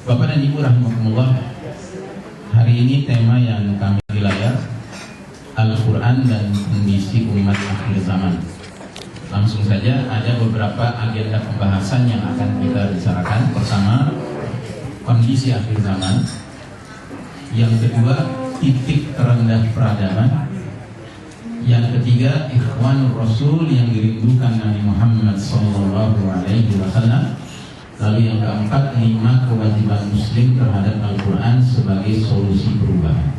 Bapak dan Ibu rahimakumullah, hari ini tema yang kami di layar Al-Quran dan kondisi umat akhir zaman. Langsung saja ada beberapa agenda pembahasan yang akan kita bicarakan. Pertama, kondisi akhir zaman. Yang kedua, titik terendah peradaban. Yang ketiga, ikhwanur rasul yang dirindukan Nabi Muhammad SAW. Lalu yang keempat, 5 kewajiban muslim terhadap Al-Quran sebagai solusi perubahan.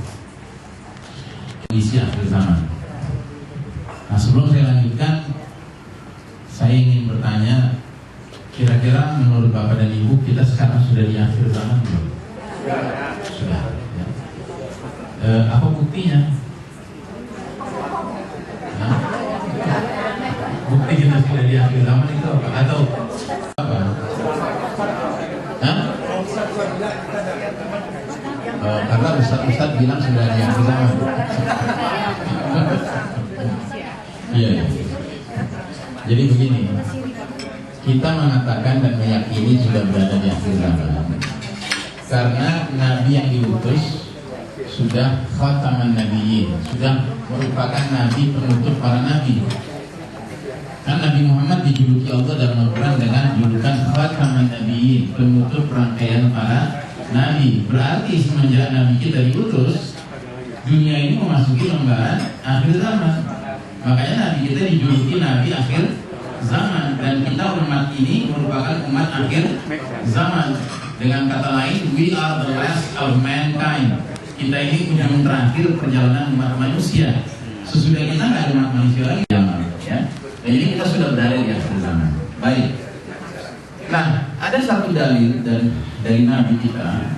Kondisi akhir zaman. Nah, sebelum saya lanjutkan, saya ingin bertanya, kira-kira menurut Bapak dan Ibu, kita sekarang sudah di akhir zaman belum? Sudah. Ya. Apa buktinya? Nah, bukti kita sudah di akhir zaman itu apa? Atau apa? Karena Ustaz bilang sudah di akhir zaman. Iya. Jadi begini, kita mengatakan dan meyakini sudah berada di akhir zaman karena Nabi yang diutus sudah khataman nabiyyin, sudah merupakan Nabi penutup para Nabi. Kan Nabi Muhammad dijuluki Allah dalam Al-Quran dengan julukan khataman nabiyyin, penutup rangkaian para Nabi. Berarti semenjak Nabi kita diutus, dunia ini memasuki lembaran akhir zaman. Makanya Nabi kita dijuluki Nabi akhir zaman, dan kita umat ini merupakan umat akhir zaman. Dengan kata lain, we are the last of mankind. Kita ini ujung terakhir perjalanan umat manusia. Sesudah kita nggak ada umat manusia lagi, ya. Dan ini kita sudah berada di akhir zaman. Baik. Nah, ada satu dalil dari Nabi kita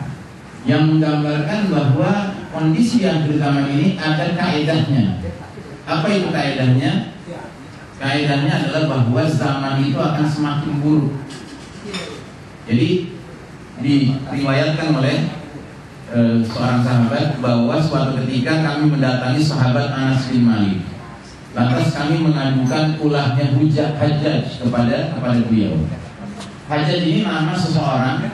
yang menggambarkan bahwa kondisi akhir zaman ini ada kaedahnya. Apa itu kaedahnya? Kaedahnya adalah bahwa zaman itu akan semakin buruk. Jadi diriwayatkan oleh seorang sahabat bahwa suatu ketika kami mendatangi sahabat Anas bin Malik. Lantas kami mengadukan ulahnya Hajjaj kepada beliau. Hajjaj ini nama seseorang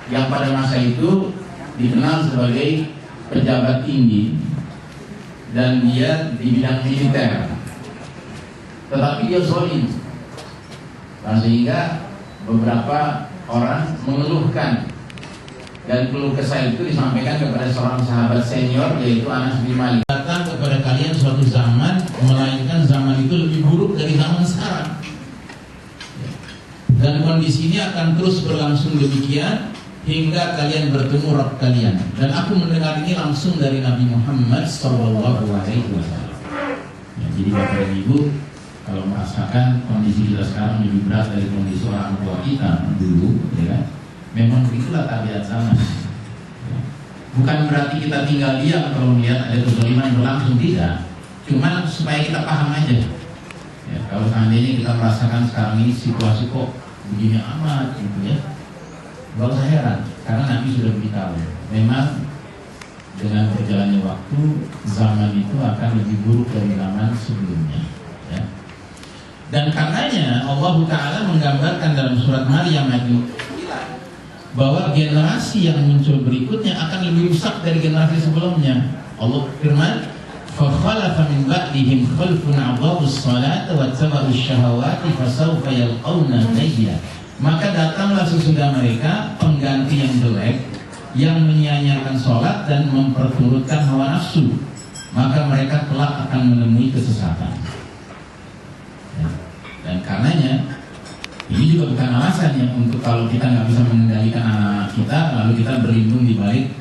yang pada masa itu dikenal sebagai pejabat tinggi dan dia di bidang militer. Tetapi dia zalim. Sehingga beberapa orang mengeluhkan, dan keluh kesah itu disampaikan kepada seorang sahabat senior yaitu Anas bin Malik. Datang kepada kalian suatu zaman, melainkan zaman itu lebih buruk dari zaman sekarang. Dan kondisi ini akan terus berlangsung demikian hingga kalian bertemu Rabb kalian. Dan aku mendengar ini langsung dari Nabi Muhammad SAW. Ya, jadi Bapak dan Ibu, kalau merasakan kondisi kita sekarang lebih berat dari kondisi orang tua kita dulu, ya kan? Memang itulah tabiat zaman. Bukan berarti kita tinggal diam kalau melihat ada kezaliman berlangsung, tidak. Cuma supaya kita paham aja. Ya, kalau seandainya kita merasakan sekarang ini situasi kok begini amat, gitu ya, gak usah heran, karena Nabi sudah beritahu. Memang dengan berjalannya waktu, zaman itu akan lebih buruk dari zaman sebelumnya. Ya. Dan karenanya Allah Ta'ala menggambarkan dalam surat Maryam ayat 9 bahwa generasi yang muncul berikutnya akan lebih rusak dari generasi sebelumnya. Allah firman, فَخَلَفَ مِنْ بَعْدِهِمْ خَلْفٌ أَضَاعُوا الصَّلَاةَ وَاتَّبَعُوا الشَّهَوَاتِ فَسَوْفَ يَلْقَوْنَ غَيًّا. Maka datanglah sesudah mereka pengganti yang jelek, yang menyia-nyiakan sholat dan memperturutkan hawa nafsu, maka mereka kelak akan menemui kesesatan. Ya. Dan karenanya ini juga bukan alasannya untuk kalau kita nggak bisa mengendalikan anak-anak kita, lalu kita berlindung di balik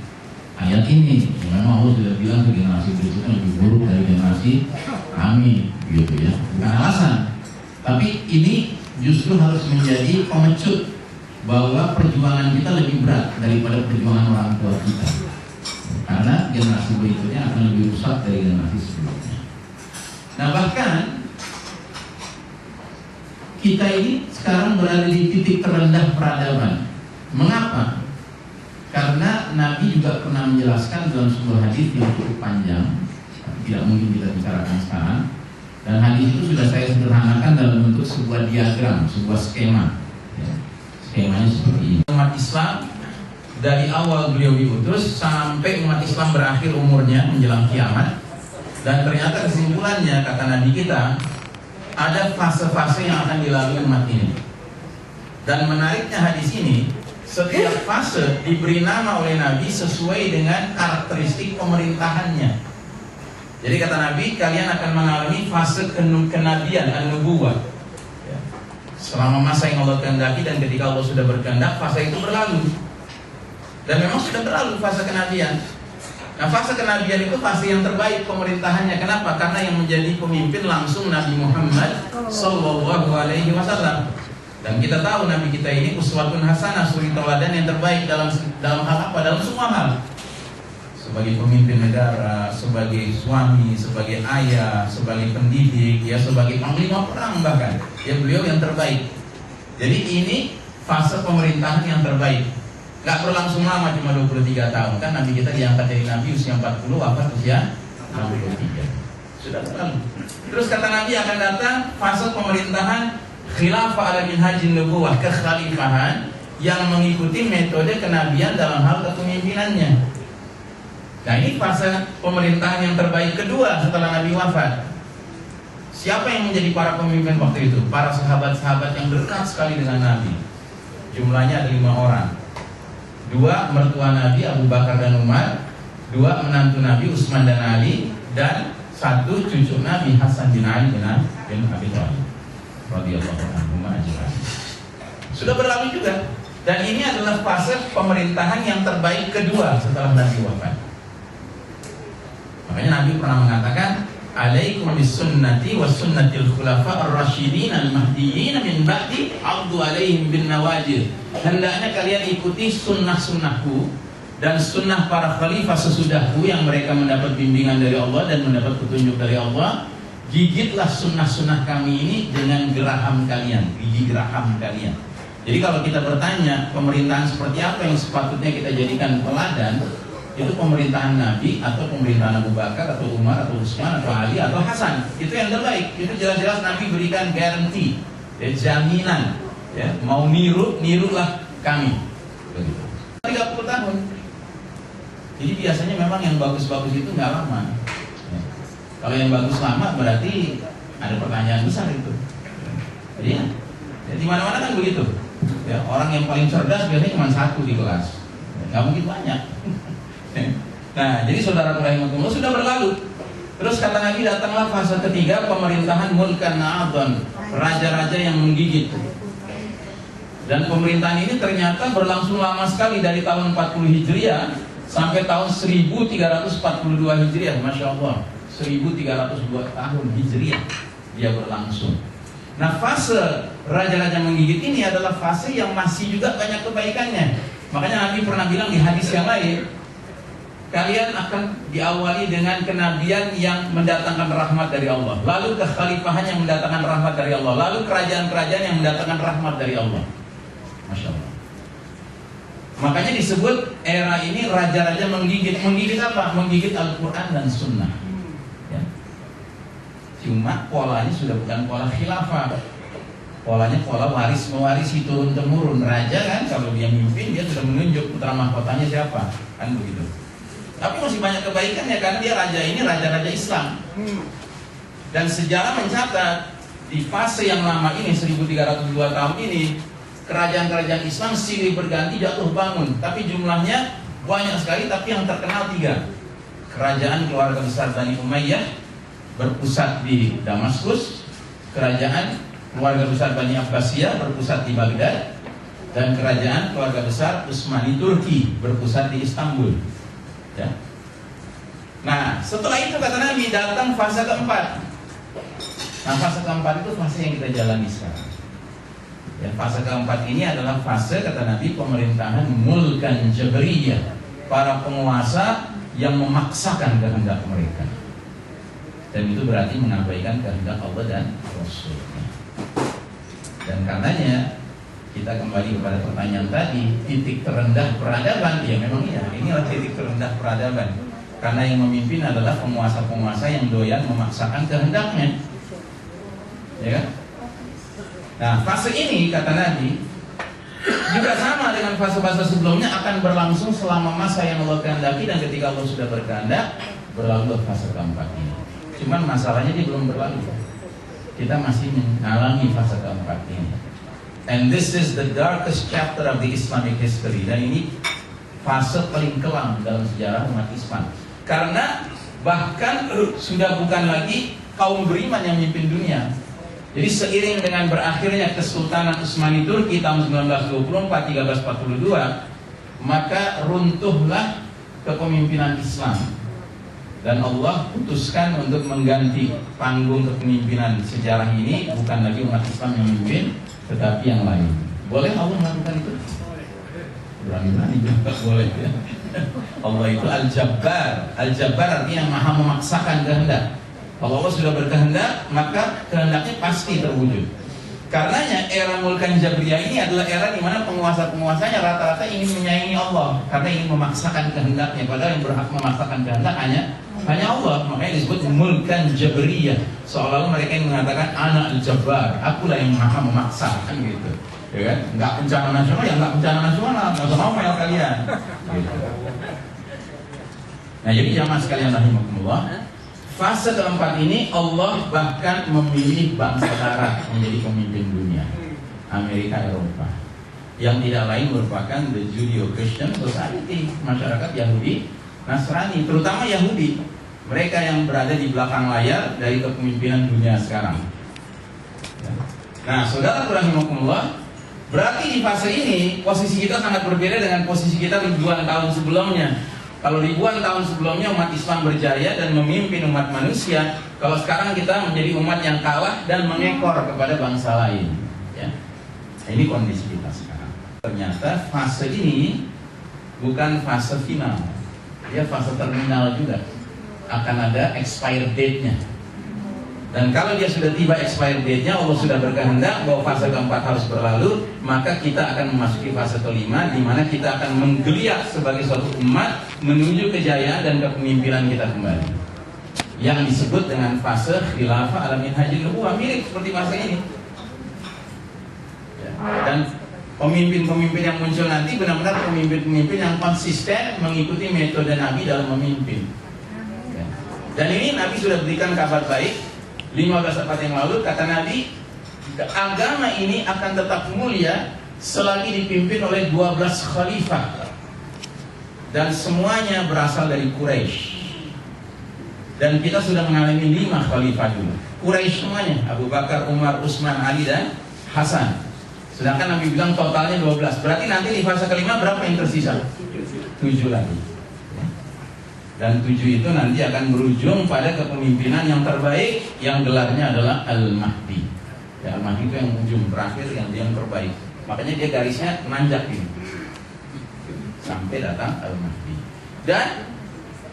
ayat ini. Ya, memang Allah sudah bilang ke generasi berikutnya lebih buruk dari generasi kami, gitu ya. Bukan alasan, tapi ini justru harus menjadi pemecut bahwa perjuangan kita lebih berat daripada perjuangan orang tua kita, karena generasi berikutnya akan lebih rusak dari generasi sebelumnya. Nah, bahkan kita ini sekarang berada di titik terendah peradaban. Mengapa? Karena Nabi juga pernah menjelaskan dalam sebuah hadis yang cukup panjang, tidak mungkin kita bicarakan sekarang. Dan hadis itu sudah saya sederhanakan dalam bentuk sebuah diagram, sebuah skema. Ya. Skemanya seperti ini. Umat Islam dari awal beliau diutus sampai umat Islam berakhir umurnya menjelang kiamat. Dan ternyata kesimpulannya, kata Nabi kita, ada fase-fase yang akan dilalui umat ini. Dan menariknya hadis ini, setiap fase diberi nama oleh Nabi sesuai dengan karakteristik pemerintahannya. Jadi kata Nabi, kalian akan mengalami fase kenabian, an-nubuwah. Selama masa yang Allah kehendaki, dan ketika Allah sudah berkehendak, fase itu berlalu. Dan memang sudah berlalu fase kenabian. Nah, fase kenabian itu fase yang terbaik pemerintahannya. Kenapa? Karena yang menjadi pemimpin langsung Nabi Muhammad Sallallahu Alaihi Wasallam. Dan kita tahu Nabi kita ini uswatun hasanah, suri tauladan yang terbaik dalam hal apa? Dalam semua hal. Sebagai pemimpin negara, sebagai suami, sebagai ayah, sebagai pendidik, ya sebagai panglima perang bahkan. Ya beliau yang terbaik. Jadi ini fase pemerintahan yang terbaik. Gak berlangsung lama, cuma 23 tahun. Kan Nabi kita diangkat dari Nabi usia 40, wafat usia 63. Sudah berlalu. Terus kata Nabi akan datang fase pemerintahan khilafah ala minhajin nubuwah, kekhalifahan yang mengikuti metode kenabian dalam hal kepemimpinannya. Nah ini fase pemerintahan yang terbaik kedua setelah Nabi wafat. Siapa yang menjadi para pemimpin waktu itu? Para sahabat-sahabat yang dekat sekali dengan Nabi. Jumlahnya ada 5 orang. 2 mertua Nabi Abu Bakar dan Umar, 2 menantu Nabi Utsman dan Ali, dan 1 cucu Nabi Hasan bin Ali bin Abi Thalib radhiyallahu anhu ajma'in. Sudah berlalu juga. Dan ini adalah fase pemerintahan yang terbaik kedua setelah Nabi wafat. Makanya Nabi pernah mengatakan, alaikum bisunnati wa sunnatil khulafa ar-rasyidin al-mahdiyyin min ba'di 'addu 'alaihim bin nawajid. Hendaknya kalian ikuti sunnah-sunnahku dan sunnah para khalifah sesudahku yang mereka mendapat bimbingan dari Allah dan mendapat petunjuk dari Allah. Gigitlah sunnah-sunnah kami ini dengan geraham kalian, gigi geraham kalian. Jadi kalau kita bertanya pemerintahan seperti apa yang sepatutnya kita jadikan teladan, itu pemerintahan Nabi atau pemerintahan Abu Bakar atau Umar atau Utsman atau Ali atau Hasan. Itu yang terbaik. Itu jelas-jelas Nabi berikan garansi, ya, jaminan, ya, mau nirulah kami. 30 tahun. Jadi biasanya memang yang bagus-bagus itu nggak lama. Ya. Kalau yang bagus lama berarti ada pertanyaan besar itu. Jadi ya, di mana-mana kan begitu. Ya, orang yang paling cerdas biasanya cuma 1 di kelas. Nggak mungkin banyak. Nah, jadi saudara rahimahullah sudah berlalu. Terus kata Nabi, datanglah fase ketiga, pemerintahan mulkan na'adhan, raja-raja yang menggigit. Dan pemerintahan ini ternyata berlangsung lama sekali, dari tahun 40 Hijriah sampai tahun 1342 Hijriah. Masya Allah, 1302 tahun Hijriah dia berlangsung. Nah, fase raja-raja menggigit ini adalah fase yang masih juga banyak kebaikannya. Makanya Nabi pernah bilang di hadis yang lain, kalian akan diawali dengan kenabian yang mendatangkan rahmat dari Allah, lalu kekhalifahan yang mendatangkan rahmat dari Allah, lalu kerajaan-kerajaan yang mendatangkan rahmat dari Allah. Masya Allah. Makanya disebut era ini raja-raja menggigit. Menggigit apa? Menggigit Al-Quran dan Sunnah, ya. Cuma polanya sudah bukan pola khilafah. Polanya pola waris mewarisi, turun temurun. Raja kan kalau dia mimpin, dia sudah menunjuk putra mahkotanya siapa, kan begitu. Tapi masih banyak kebaikannya karena dia raja ini raja-raja Islam. Dan sejarah mencatat di fase yang lama ini 1302 tahun ini, kerajaan-kerajaan Islam silih berganti, jatuh bangun. Tapi jumlahnya banyak sekali, tapi yang terkenal 3. Kerajaan keluarga besar Bani Umayyah berpusat di Damaskus, kerajaan keluarga besar Bani Abbasiyah berpusat di Baghdad, dan kerajaan keluarga besar Utsmani Turki berpusat di Istanbul. Ya. Nah, setelah itu kata Nabi datang fase keempat. Nah, fase keempat itu fase yang kita jalani sekarang. Ya, fase keempat ini adalah fase kata Nabi pemerintahan mulkan jabriyah, para penguasa yang memaksakan kehendak mereka. Dan itu berarti mengabaikan kehendak Allah dan Rasulnya. Dan karenanya kita kembali kepada pertanyaan tadi, titik terendah peradaban, ya memang iya, inilah titik terendah peradaban. Karena yang memimpin adalah penguasa-penguasa yang doyan memaksakan kehendaknya, ya kan? Nah, fase ini kata Nabi Juga sama dengan fase-fase sebelumnya akan berlangsung selama masa yang Allah kehendaki, dan ketika Allah sudah berkehendak berlalu fase keempat ini. Cuman masalahnya dia belum berlalu. Kita masih mengalami fase keempat ini. And this is the darkest chapter of the Islamic history. Dan ini fase paling kelam dalam sejarah umat Islam. Karena bahkan sudah bukan lagi kaum beriman yang memimpin dunia. Jadi seiring dengan berakhirnya Kesultanan Utsmani Turki tahun 1924 1342, maka runtuhlah kepemimpinan Islam. Dan Allah putuskan untuk mengganti panggung kepemimpinan sejarah ini, bukan lagi umat Islam yang memimpin, tetapi yang lain. Boleh Allah melakukan itu? Berani-berani juga boleh ya. Allah itu Al-Jabbar. Al-Jabbar artinya yang maha memaksakan kehendak. Kalau Allah sudah berkehendak, maka kehendaknya pasti terwujud. Karenanya era Mulkan Jabriyah ini adalah era di mana penguasa-penguasanya rata-rata ingin menyaingi Allah, karena ingin memaksakan kehendaknya. Padahal yang berhak memaksakan kehendak hanya Allah. Makanya disebut Mulkan Jabriyah. Seolah-olah mereka yang mengatakan Ana Al-Jabbar, akulah yang maha memaksa, kan gitu. Ya kan? Nggak bencana nasional, ya nggak bencana nasional, nggak usah mau mel kalian. Gitu. Nah, jadi jamaah sekalian rahimakumullah, fase keempat ini Allah bahkan memilih bangsa Barat menjadi pemimpin dunia, Amerika Eropa, yang tidak lain merupakan the Judeo-Christian Society, masyarakat Yahudi Nasrani, terutama Yahudi, mereka yang berada di belakang layar dari kepemimpinan dunia sekarang. Nah, saudara rahimakumullah, berarti di fase ini posisi kita sangat berbeda dengan posisi kita ribuan tahun sebelumnya. Kalau ribuan tahun sebelumnya umat Islam berjaya dan memimpin umat manusia, kalau sekarang kita menjadi umat yang kalah dan mengekor kepada bangsa lain. Ya. Ini kondisi kita sekarang. Ternyata fase ini bukan fase final, dia fase terminal juga. Akan ada expire date-nya. Dan kalau dia sudah tiba expired date-nya, Allah sudah berkehendak bahwa fase keempat harus berlalu, maka kita akan memasuki fase kelima, di mana kita akan menggeliat sebagai suatu umat menuju kejayaan dan kepemimpinan kita kembali, yang disebut dengan fase khilafah ala minhajin nubuwah, mirip seperti fase ini. Dan pemimpin-pemimpin yang muncul nanti benar-benar pemimpin-pemimpin yang konsisten mengikuti metode Nabi dalam memimpin. Dan ini Nabi sudah berikan kabar baik 15 abad yang lalu, kata Nabi, agama ini akan tetap mulia selagi dipimpin oleh 12 khalifah, dan semuanya berasal dari Quraisy. Dan kita sudah mengalami 5 khalifah dulu, Quraisy semuanya, Abu Bakar, Umar, Utsman, Ali, dan Hasan. Sedangkan Nabi bilang totalnya 12. Berarti nanti di fase kelima berapa yang tersisa? 7 lagi. Dan 7 itu nanti akan berujung pada kepemimpinan yang terbaik, yang gelarnya adalah Al-Mahdi. Ya, Al-Mahdi itu yang ujung terakhir, yang terbaik. Makanya dia garisnya nanjak ini sampai datang Al-Mahdi. Dan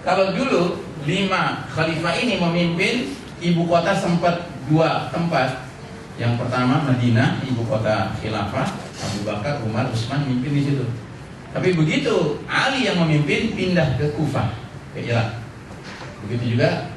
kalau dulu 5 khalifah ini memimpin, ibu kota sempat 2 tempat. Yang pertama Madinah, ibu kota khilafah, Abu Bakar, Umar, Utsman memimpin di situ. Tapi begitu Ali yang memimpin, pindah ke Kufah, ke Irak. Begitu juga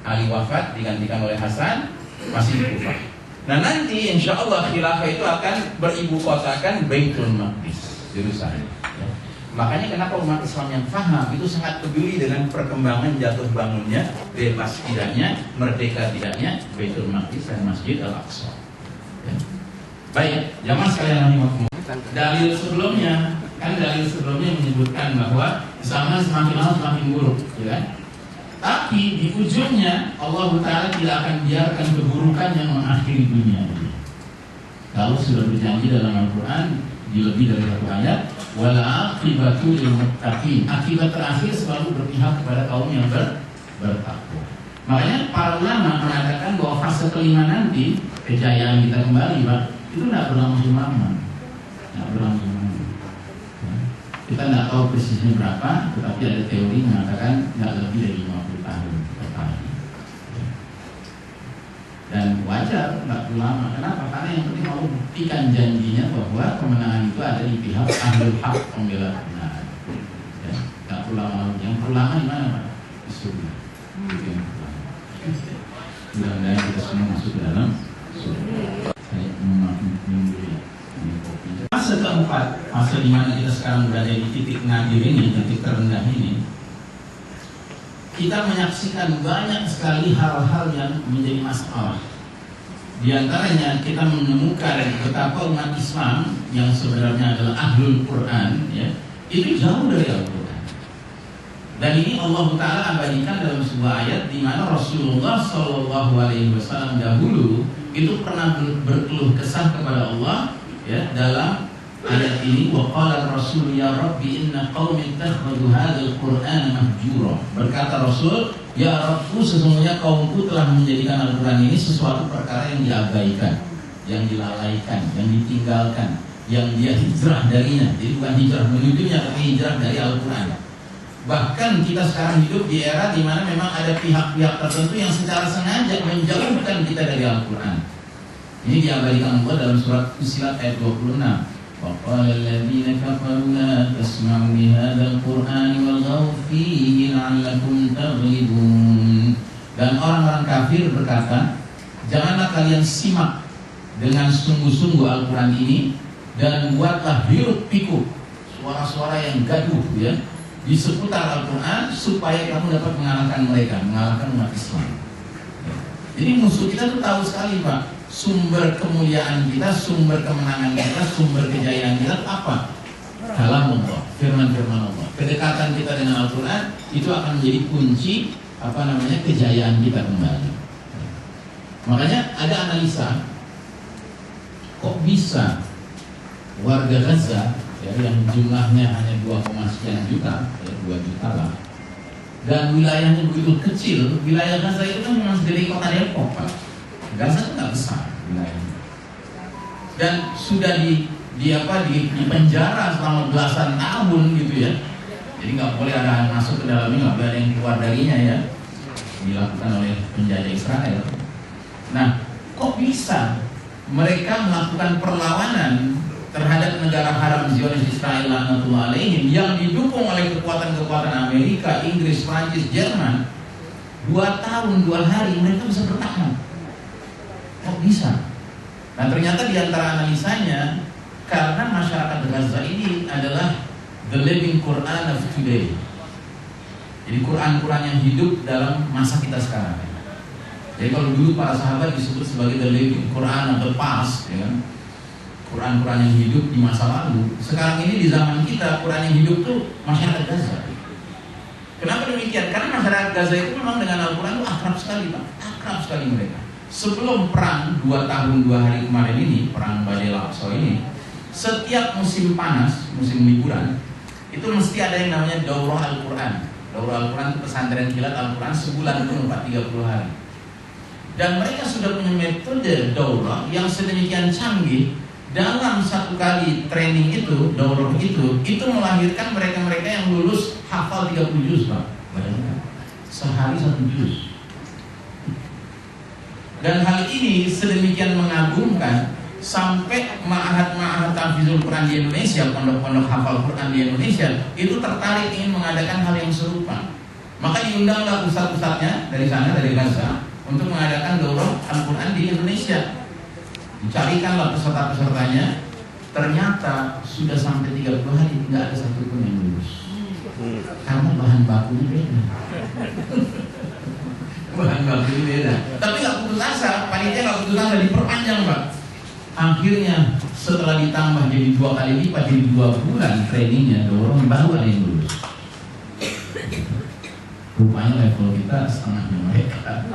Ali wafat, digantikan oleh Hasan, masih di Kufah. Nah, nanti insya Allah khilafah itu akan beribu kotakan Baitul Maqdis, Yerusalem. Ya. Makanya kenapa umat Islam yang faham itu sangat peduli dengan perkembangan jatuh bangunnya, bebas tidaknya, merdeka tidaknya Baitul Maqdis dan Masjid Al-Aqsa. Ya. Baik, jamaah sekalian rahimakumullah. Dalil sebelumnya menyebutkan bahwa zaman semakin lama semakin buruk, ya kan? Tapi di ujungnya Allah Ta'ala tidak akan biarkan keburukan yang mengakhiri dunia ini. Kalau sudah berjanji dalam Al-Quran di lebih dari 1 ayat, wala aqibatu lil muttaqin, akibat terakhir selalu berpihak kepada kaum yang bertakwa. Makanya para ulama mengatakan bahwa fase kelima nanti kejayaan kita kembali, Pak, itu tidak berlangsung lama. Kita tidak tahu persisnya berapa, tetapi ada teori mengatakan tidak lebih dari 50 tahun sekali. Dan wajar, tidak lama. Kenapa? Karena yang penting Allah buktikan janjinya bahwa kemenangan itu ada di pihak ahlul haq, pembela kebenaran. Ya, tidak perlu lama. Yang perlu lama di mana, Pak? Di surga. Mudah-mudahan kita semua masuk ke dalam surga. Saya memaafkan dulu ya. Fase tempat, fase di mana kita sekarang berada di titik nadir ini, titik terendah ini, kita menyaksikan banyak sekali hal-hal yang menjadi masalah. Di antaranya kita menemukan betapa umat Islam yang sebenarnya adalah ahlul Quran, ya, itu jauh dari Al-Quran. Dan ini Allah Ta'ala abadikan dalam sebuah ayat di mana Rasulullah SAW dahulu itu pernah berkeluh kesah kepada Allah, ya, dalam ayat ini, wa qala Rasul ya Rabbi inna qaumi ittakhadhu hadzal Qur'ana mahjura. Berkata Rasul, ya Rabbku, sesungguhnya kaumku telah menjadikan Al-Quran ini sesuatu perkara yang diabaikan, yang dilalaikan, yang ditinggalkan, yang dia hijrah darinya. Jadi bukan hijrah menujunya, tapi hijrah dari Al-Quran. Bahkan kita sekarang hidup di era di mana memang ada pihak-pihak tertentu yang secara sengaja menjauhkan kita dari Al-Quran. Ini diabadikan Allah dalam surat Fussilat ayat 26. وَقَالَ الَّذِينَ كَفَرُوا لَا تَسْمَعُوا لِهَذَا الْقُرْآنِ وَالْغَوْا فِيهِ لَعَلَّكُمْ تَغْلِبُونَ. Dan orang-orang kafir berkata, janganlah kalian simak dengan sungguh-sungguh Al-Quran ini, dan buatlah hiruk pikuk suara-suara yang gaduh, ya, di seputar Al-Quran, supaya kamu dapat mengalahkan mereka, mengalahkan umat Islam. Jadi musuh kita tuh tahu sekali, Pak, sumber kemuliaan kita, sumber kemenangan kita, sumber kejayaan kita itu apa? Kalamullah, firman-firman Allah. Kedekatan kita dengan Al-Quran itu akan menjadi kunci kejayaan kita kembali. Makanya ada analisa, kok bisa warga Gaza, ya, yang jumlahnya hanya 2, sekian juta, ya, 2 juta lah, dan wilayahnya begitu kecil. Wilayah Gaza itu kan memang segede kota Depok, Pak. Gaza itu nggak besar wilayahnya, dan sudah di penjara selama belasan tahun gitu, ya. Jadi nggak boleh ada yang masuk ke dalamnya, nggak boleh ada yang keluar darinya, ya, dilakukan oleh penjajah Israel. Nah, kok bisa mereka melakukan perlawanan terhadap negara haram Zionis Israel laknatullah alaihim yang didukung oleh kekuatan-kekuatan Amerika, Inggris, Prancis, Jerman? 2 tahun 2 hari mereka bisa bertahan. Kok bisa? Nah, ternyata di antara analisanya, karena masyarakat Gaza ini adalah the living Quran of today. Jadi Quran-Quran yang hidup dalam masa kita sekarang. Jadi kalau dulu para sahabat disebut sebagai the living Quran of the past, ya kan? Quran-Quran yang hidup di masa lalu. Sekarang ini di zaman kita, Quran yang hidup tuh masyarakat Gaza. Kenapa demikian? Karena masyarakat Gaza itu memang dengan Al-Quran itu akrab sekali, Pak. Akrab sekali mereka. Sebelum perang 2 tahun 2 hari kemarin ini, perang Badai Al-Aqsa ini, setiap musim panas, musim liburan, itu mesti ada yang namanya Daurah Al-Quran. Daurah Al-Quran itu pesantren kilat Al-Quran sebulan penuh, 30 hari. Dan mereka sudah punya metode daurah yang sedemikian canggih. Dalam 1 kali training itu, daurah itu melahirkan mereka-mereka yang lulus hafal 30 juz, Pak. Bayangkan, sehari 1 juz. Dan hal ini sedemikian mengagumkan sampai ma'had-ma'had tahfizul Quran di Indonesia, pondok-pondok hafal Quran di Indonesia itu tertarik ingin mengadakan hal yang serupa. Maka diundanglah ustadz-ustadznya dari sana, dari Gaza, untuk mengadakan daurah Al-Quran di Indonesia. Dicarikanlah peserta-pesertanya. Ternyata sudah sampai 30 hari tidak ada satupun yang lulus. Karena bahan bakunya beda. Bahan bakunya beda. Tapi nggak putus asa, panitia nggak putus asa, diperpanjang, Pak. Akhirnya setelah ditambah jadi 2 kali lipat, jadi 2 bulan trainingnya, dorong baru ada yang lulus. Rupanya level kita setengahnya mereka.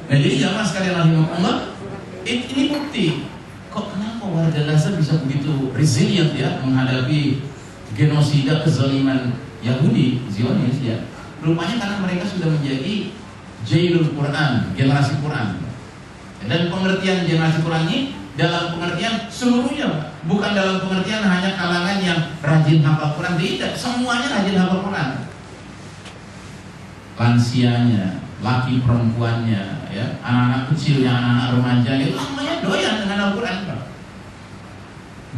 Nah, jadi jamaah sekalian rahimahullah, ini bukti kok kenapa warga Gaza bisa begitu resilient, ya, menghadapi genosida kezaliman Yahudi Zionis, ya. Rupanya karena mereka sudah menjadi jailul Quran, generasi Quran. Dan pengertian generasi Quran ini dalam pengertian seluruhnya, bukan dalam pengertian hanya kalangan yang rajin hafal Quran, tidak, semuanya rajin hafal Quran. Lansianya, laki perempuannya, ya, anak-anak kecilnya, anak-anak remaja itu semuanya doyan dengan Al-Quran, Pak.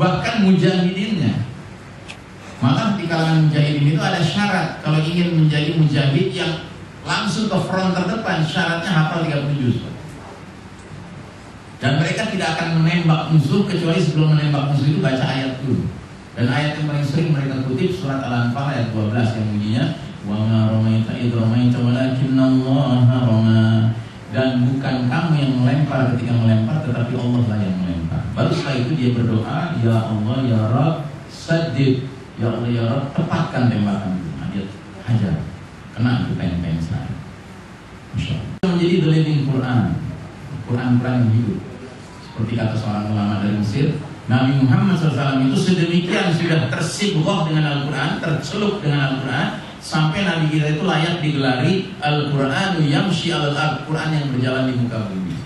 Bahkan mujahidinnya. Maka di kalangan mujahidin itu ada syarat, kalau ingin menjadi mujahid yang langsung ke front terdepan, syaratnya hafal 30 juz, Pak. Dan mereka tidak akan menembak musuh kecuali sebelum menembak musuh itu baca ayat dulu. Dan ayat yang paling sering mereka kutip surat Al-Anfal ayat 12 yang bunyinya wa ma ramaita idh ramaita walakinallaha rama. Dan bukan kamu yang melempar ketika melempar, tetapi Allah lah yang melempar. Baru setelah itu dia berdoa, ya Allah ya Rabb saddid, ya Allah ya Rabb tepatkan tembakan itu. Nah, dia hajar, kena itu pengen saya. Masya Allah. Menjadi the living Quran, Quran yang hidup. Seperti kata seorang ulama dari Mesir, Nabi Muhammad SAW itu sedemikian sudah tersibuk dengan Al-Quran, tercelup dengan Al-Quran, sampai Nabi kita itu layak digelari Al-Qur'anu yamshi al-ard, Quran yang berjalan di muka bumi.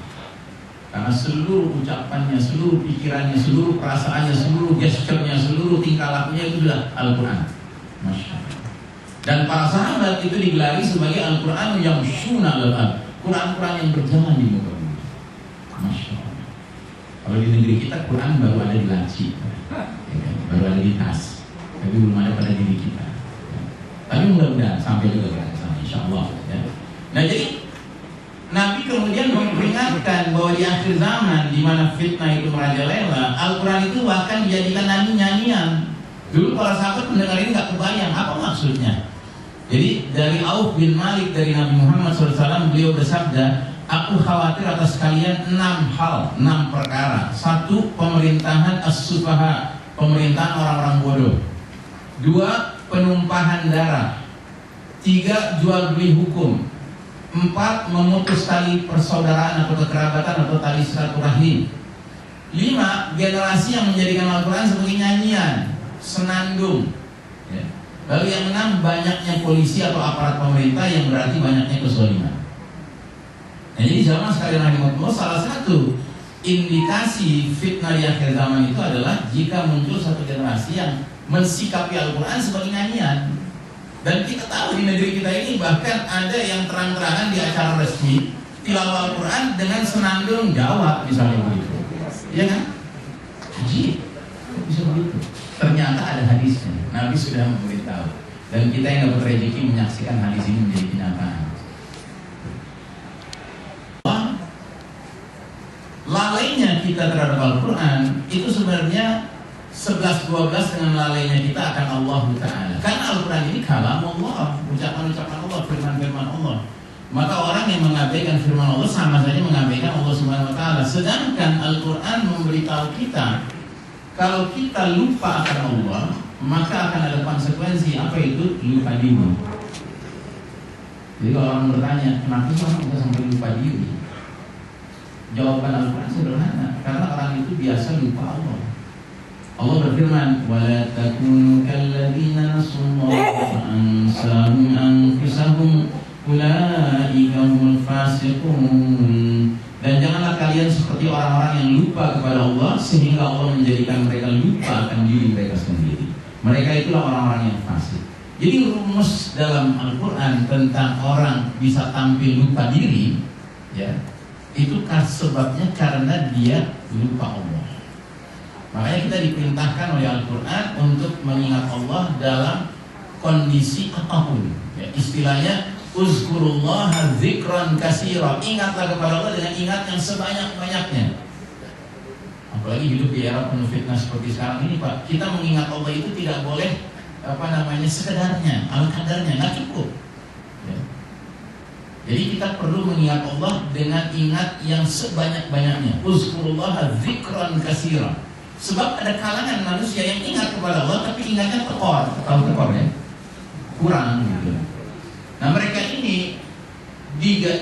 Karena seluruh ucapannya, seluruh pikirannya, seluruh perasaannya, seluruh gesturnya, seluruh tingkah lakunya itu adalah Al-Quran. Masya Allah. Dan para sahabat itu digelari sebagai Al-Qur'anu yamshuna al-ard, Quran-Quran yang berjalan di muka bumi. Masya Allah. Kalau di negeri kita Quran baru ada di laci, baru ada di tas, tapi belum ada pada diri kita. Tapi mudah-mudahan sampai juga ke sana, insya Allah. Ya. Nah jadi Nabi kemudian memperingatkan bahwa di akhir zaman di mana fitnah itu merajalela, Al-Quran itu bahkan dijadikan nyanyian. Dulu para sahabat mendengar ini nggak kebayang apa maksudnya. Jadi dari Auf bin Malik dari Nabi Muhammad SAW, beliau bersabda, aku khawatir atas kalian 6 hal, 6 perkara. 1. Pemerintahan as-sufaha, pemerintahan orang-orang bodoh. 2. Penumpahan darah. 3. Jual beli hukum. 4. Memutus tali persaudaraan atau kekerabatan atau tali silaturahim. 5. Generasi yang menjadikan Al-Quran sebagai nyanyian, senandung. Ya. Lalu yang 6. Banyaknya polisi atau aparat pemerintah, yang berarti banyaknya kezaliman. Nah, jadi zaman sekalian rahimahullah, salah satu indikasi fitnah di akhir zaman itu adalah jika muncul satu generasi yang mensikapi Al-Quran sebagai nyanyian. Dan kita tahu di negeri kita ini bahkan ada yang terang-terangan di acara resmi tilawah Al-Quran dengan senandung Jawa misalnya begitu. Iya kan? Haji, kok bisa begitu? Ternyata ada hadisnya. Nabi sudah memberitahu. Dan kita yang dapat rezeki menyaksikan hadis ini menjadi kenyataan. Lalainya kita terhadap Al-Quran itu sebenarnya 11-12 dengan lalainya kita akan Allah Ta'ala. Karena Al-Quran ini kalam Allah, ucapan-ucapan Allah, firman-firman Allah. Maka orang yang mengabaikan firman Allah sama saja mengabaikan Allah Subhanahu Wa Ta'ala. Sedangkan Al-Quran memberitahu kita, kalau kita lupa akan Allah, maka akan ada konsekuensi. Apa itu? Lupa diri. Jadi kalau orang bertanya, kenapa orang bisa sampai lupa diri? Jawaban Al-Quran sederhana, karena orang itu biasa lupa Allah. Allah berfirman, "Wala takunu kalladzina nasullaha fa ansahum anfusahum ulaika humul fasiqun." Dan janganlah kalian seperti orang-orang yang lupa kepada Allah sehingga Allah menjadikan mereka lupa akan diri mereka sendiri. Mereka itulah orang-orang yang fasik. Jadi rumus dalam Al-Quran tentang orang bisa tampil lupa diri, ya, itu sebabnya karena dia lupa Allah. Makanya kita diperintahkan oleh Al-Quran untuk mengingat Allah dalam kondisi apapun. Ya, istilahnya uzkurullaha dzikran katsira. Ingatlah kepada Allah dengan ingat yang sebanyak-banyaknya. Apalagi hidup di era penuh fitnah seperti sekarang ini, Pak. Kita mengingat Allah itu tidak boleh sekedarnya, al-kadarnya, nggak cukup. Ya. Jadi kita perlu mengingat Allah dengan ingat yang sebanyak-banyaknya. Uzkurullaha dzikran katsira. Sebab ada kalangan manusia yang ingat kepada Allah tapi ingatnya tekor, tahu tekor ya? Kurang gitu. Nah, mereka ini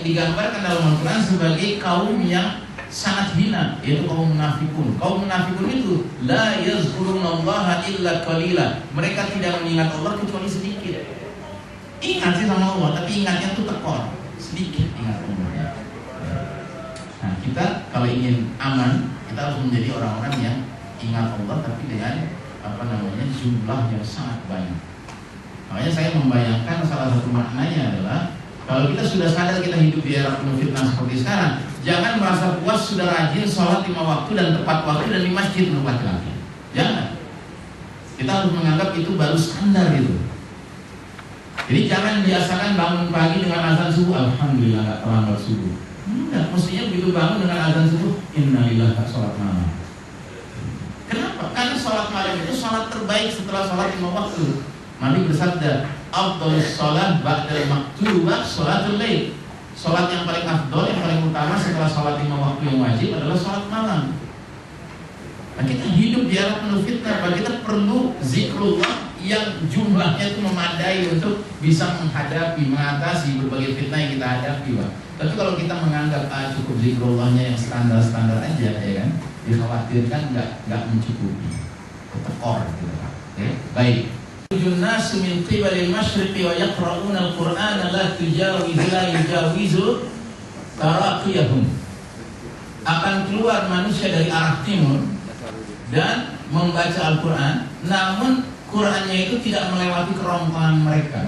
digambarkan dalam Al-Quran sebagai kaum yang sangat hina, yaitu kaum munafikun. Kaum munafikun itu la yazkurunallaha illa qalila. Mereka tidak mengingat Allah kecuali sedikit. Ingat sih sama Allah, tapi ingatnya itu tekor, sedikit ingat Allah. Nah, kita kalau ingin aman, kita harus menjadi orang-orang yang ingat Allah tapi dengan jumlah yang sangat banyak. Makanya saya membayangkan salah satu maknanya adalah kalau kita sudah sadar kita hidup di era penuh fitnah seperti sekarang, jangan merasa puas sudah rajin sholat 5 waktu dan tepat waktu dan di masjid untuk laki-laki. Jangan. Kita harus menganggap itu baru standar itu. Jadi jangan biasakan bangun pagi dengan azan subuh, alhamdulillah nggak terlambat subuh. Enggak, mestinya begitu bangun dengan azan subuh, innalillahi sholat malam. Kenapa? Karena sholat malam itu sholat terbaik setelah sholat 5 waktu. Nabi bersabda, afdhalus sholat ba'dal maktubah sholatul lail. Sholat yang paling afdol, yang paling utama setelah sholat 5 waktu yang wajib adalah sholat malam. Nah, kita hidup di era penuh fitnah, kita perlu zikrullah yang jumlahnya itu memadai untuk bisa menghadapi, mengatasi berbagai fitnah yang kita hadapi, Pak. Tapi kalau kita menganggap cukup zikrullahnya yang standar-standar aja, ya kan, dikhawatirkan nggak mencukupi, ketekor gitu, Pak. Oke, baik. Nasu min qibalil masyriqi wa yaqra'una al-Qur'ana la yujawizu taraqiyahum. Akan keluar manusia dari arah timur dan membaca Al-Quran, namun Qurannya itu tidak melewati kerongkongan mereka.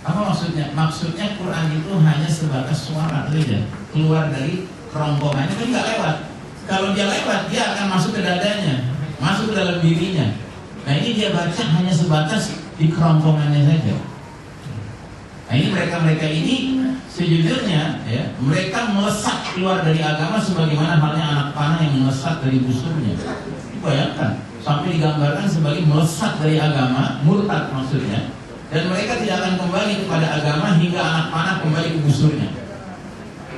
Apa maksudnya? Maksudnya Quran itu hanya sebatas suara saja, keluar dari kerongkongannya, tapi nggak lewat. Kalau dia lewat, dia akan masuk ke dadanya, masuk ke dalam dirinya. Nah, ini dia baca hanya sebatas di kerongkongannya saja. Nah, ini mereka ini sejujurnya, ya, mereka melesat keluar dari agama sebagaimana halnya anak panah yang melesat dari busurnya. Bayangkan, sampai digambarkan sebagai melesat dari agama, murtad maksudnya. Dan mereka tidak akan kembali kepada agama hingga anak panah kembali ke busurnya.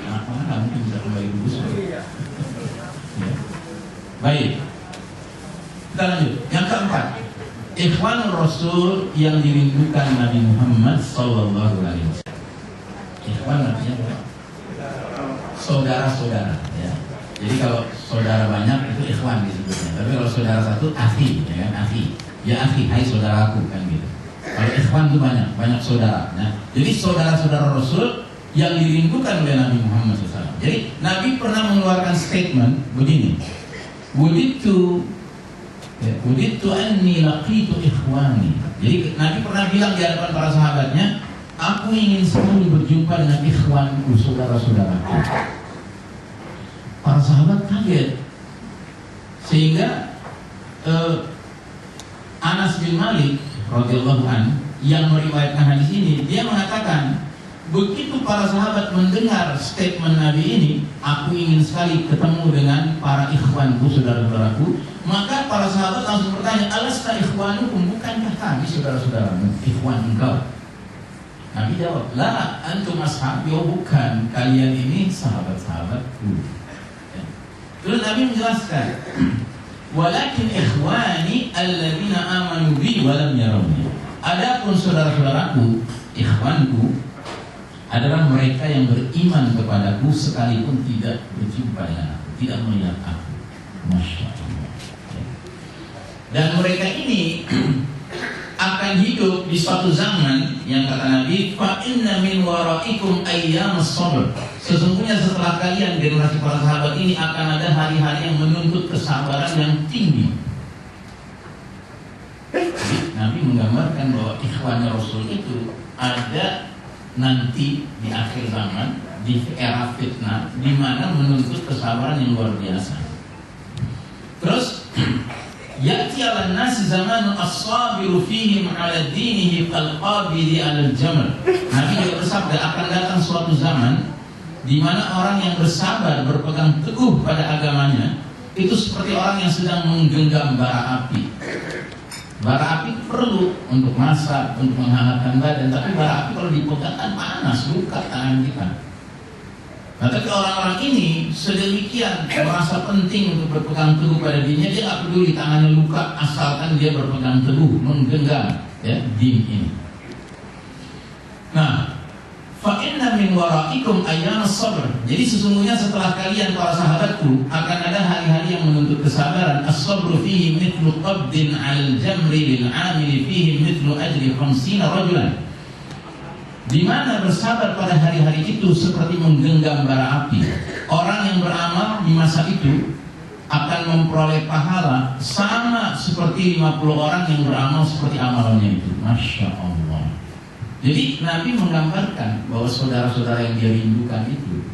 Anak panah nggak mungkin bisa kembali ke busurnya. Ya. Baik, kita lanjut. Yang keempat, Ikhwanur Rasul yang dirindukan Nabi Muhammad Sallallahu Alaihi Wasallam. Ikhwan artinya apa? Saudara-saudara, ya. Jadi kalau saudara banyak itu ikhwan disebutnya. Tapi kalau saudara satu, akhi, ya kan? Akhi, ya akhi, hai saudaraku, kan gitu. Kalau ikhwan itu banyak saudara. Nah, jadi saudara-saudara Rasul yang dirindukan oleh Nabi Muhammad SAW. Jadi Nabi pernah mengeluarkan statement begini, Wuditu anni laqitu ikhwani. Jadi Nabi pernah bilang di hadapan para sahabatnya, aku ingin sekali berjumpa dengan ikhwanku, saudara-saudaraku. Para sahabat kaget, sehingga Anas bin Malik radhiyallahu anhu yang meriwayatkan hadis ini, dia mengatakan, begitu para sahabat mendengar statement Nabi ini, aku ingin sekali ketemu dengan para ikhwanku, saudara-saudaraku. Maka para sahabat langsung bertanya, alasta ikhwanukum, bukankah kami saudara-saudaramu, ikhwan engkau? Nabi jawab, la antum ashabi, bukan, kalian ini sahabat-sahabatku. Ya. Terus Nabi menjelaskan, walakin ikhwani alladzina amanu bi wa lam yarawni. Adapun saudara-saudaraku, ikhwanku, adalah mereka yang beriman kepadaku sekalipun tidak berjumpa dengan aku, tidak melihat aku. Masya Allah. Dan mereka ini akan hidup di suatu zaman yang kata Nabi, fa inna min waraikum ayyamas sabr. Sesungguhnya setelah kalian, generasi para sahabat ini, akan ada hari-hari yang menuntut kesabaran yang tinggi. Jadi, Nabi menggambarkan bahwa ikhwannya Rasul itu ada nanti di akhir zaman, di era fitnah, di mana menuntut kesabaran yang luar biasa. Terus ya'ti 'alan nasi zamanun as-sabiru fihim 'ala dinihi kal-qabidi 'alal jamal. Nabi juga bersabda, akan datang suatu zaman di mana orang yang bersabar, berpegang teguh pada agamanya, itu seperti orang yang sedang menggenggam bara api. Bara api perlu untuk masak, untuk menghangatkan badan, tapi bara api kalau dipegang kan panas, luka tangan kita. Nah, tapi orang-orang ini sedemikian merasa penting untuk berpegang teguh pada dirinya, dia nggak peduli tangannya luka, asalkan dia berpegang teguh, menggenggam, ya, din ini. Nah, fa inna min waraikum ayyamas sabr. Jadi sesungguhnya setelah kalian para sahabatku akan ada hari-hari yang menuntut kesabaran. As-sabru fihi mithlu qabdin 'alal jamri lil 'amili fihi mithlu ajri 50 rajulan. Di mana bersabar pada hari-hari itu seperti menggenggam bara api. Orang yang beramal di masa itu akan memperoleh pahala sama seperti 50 orang yang beramal seperti amalannya itu. Masya Allah. Jadi Nabi menggambarkan bahwa saudara-saudara yang dia rindukan itu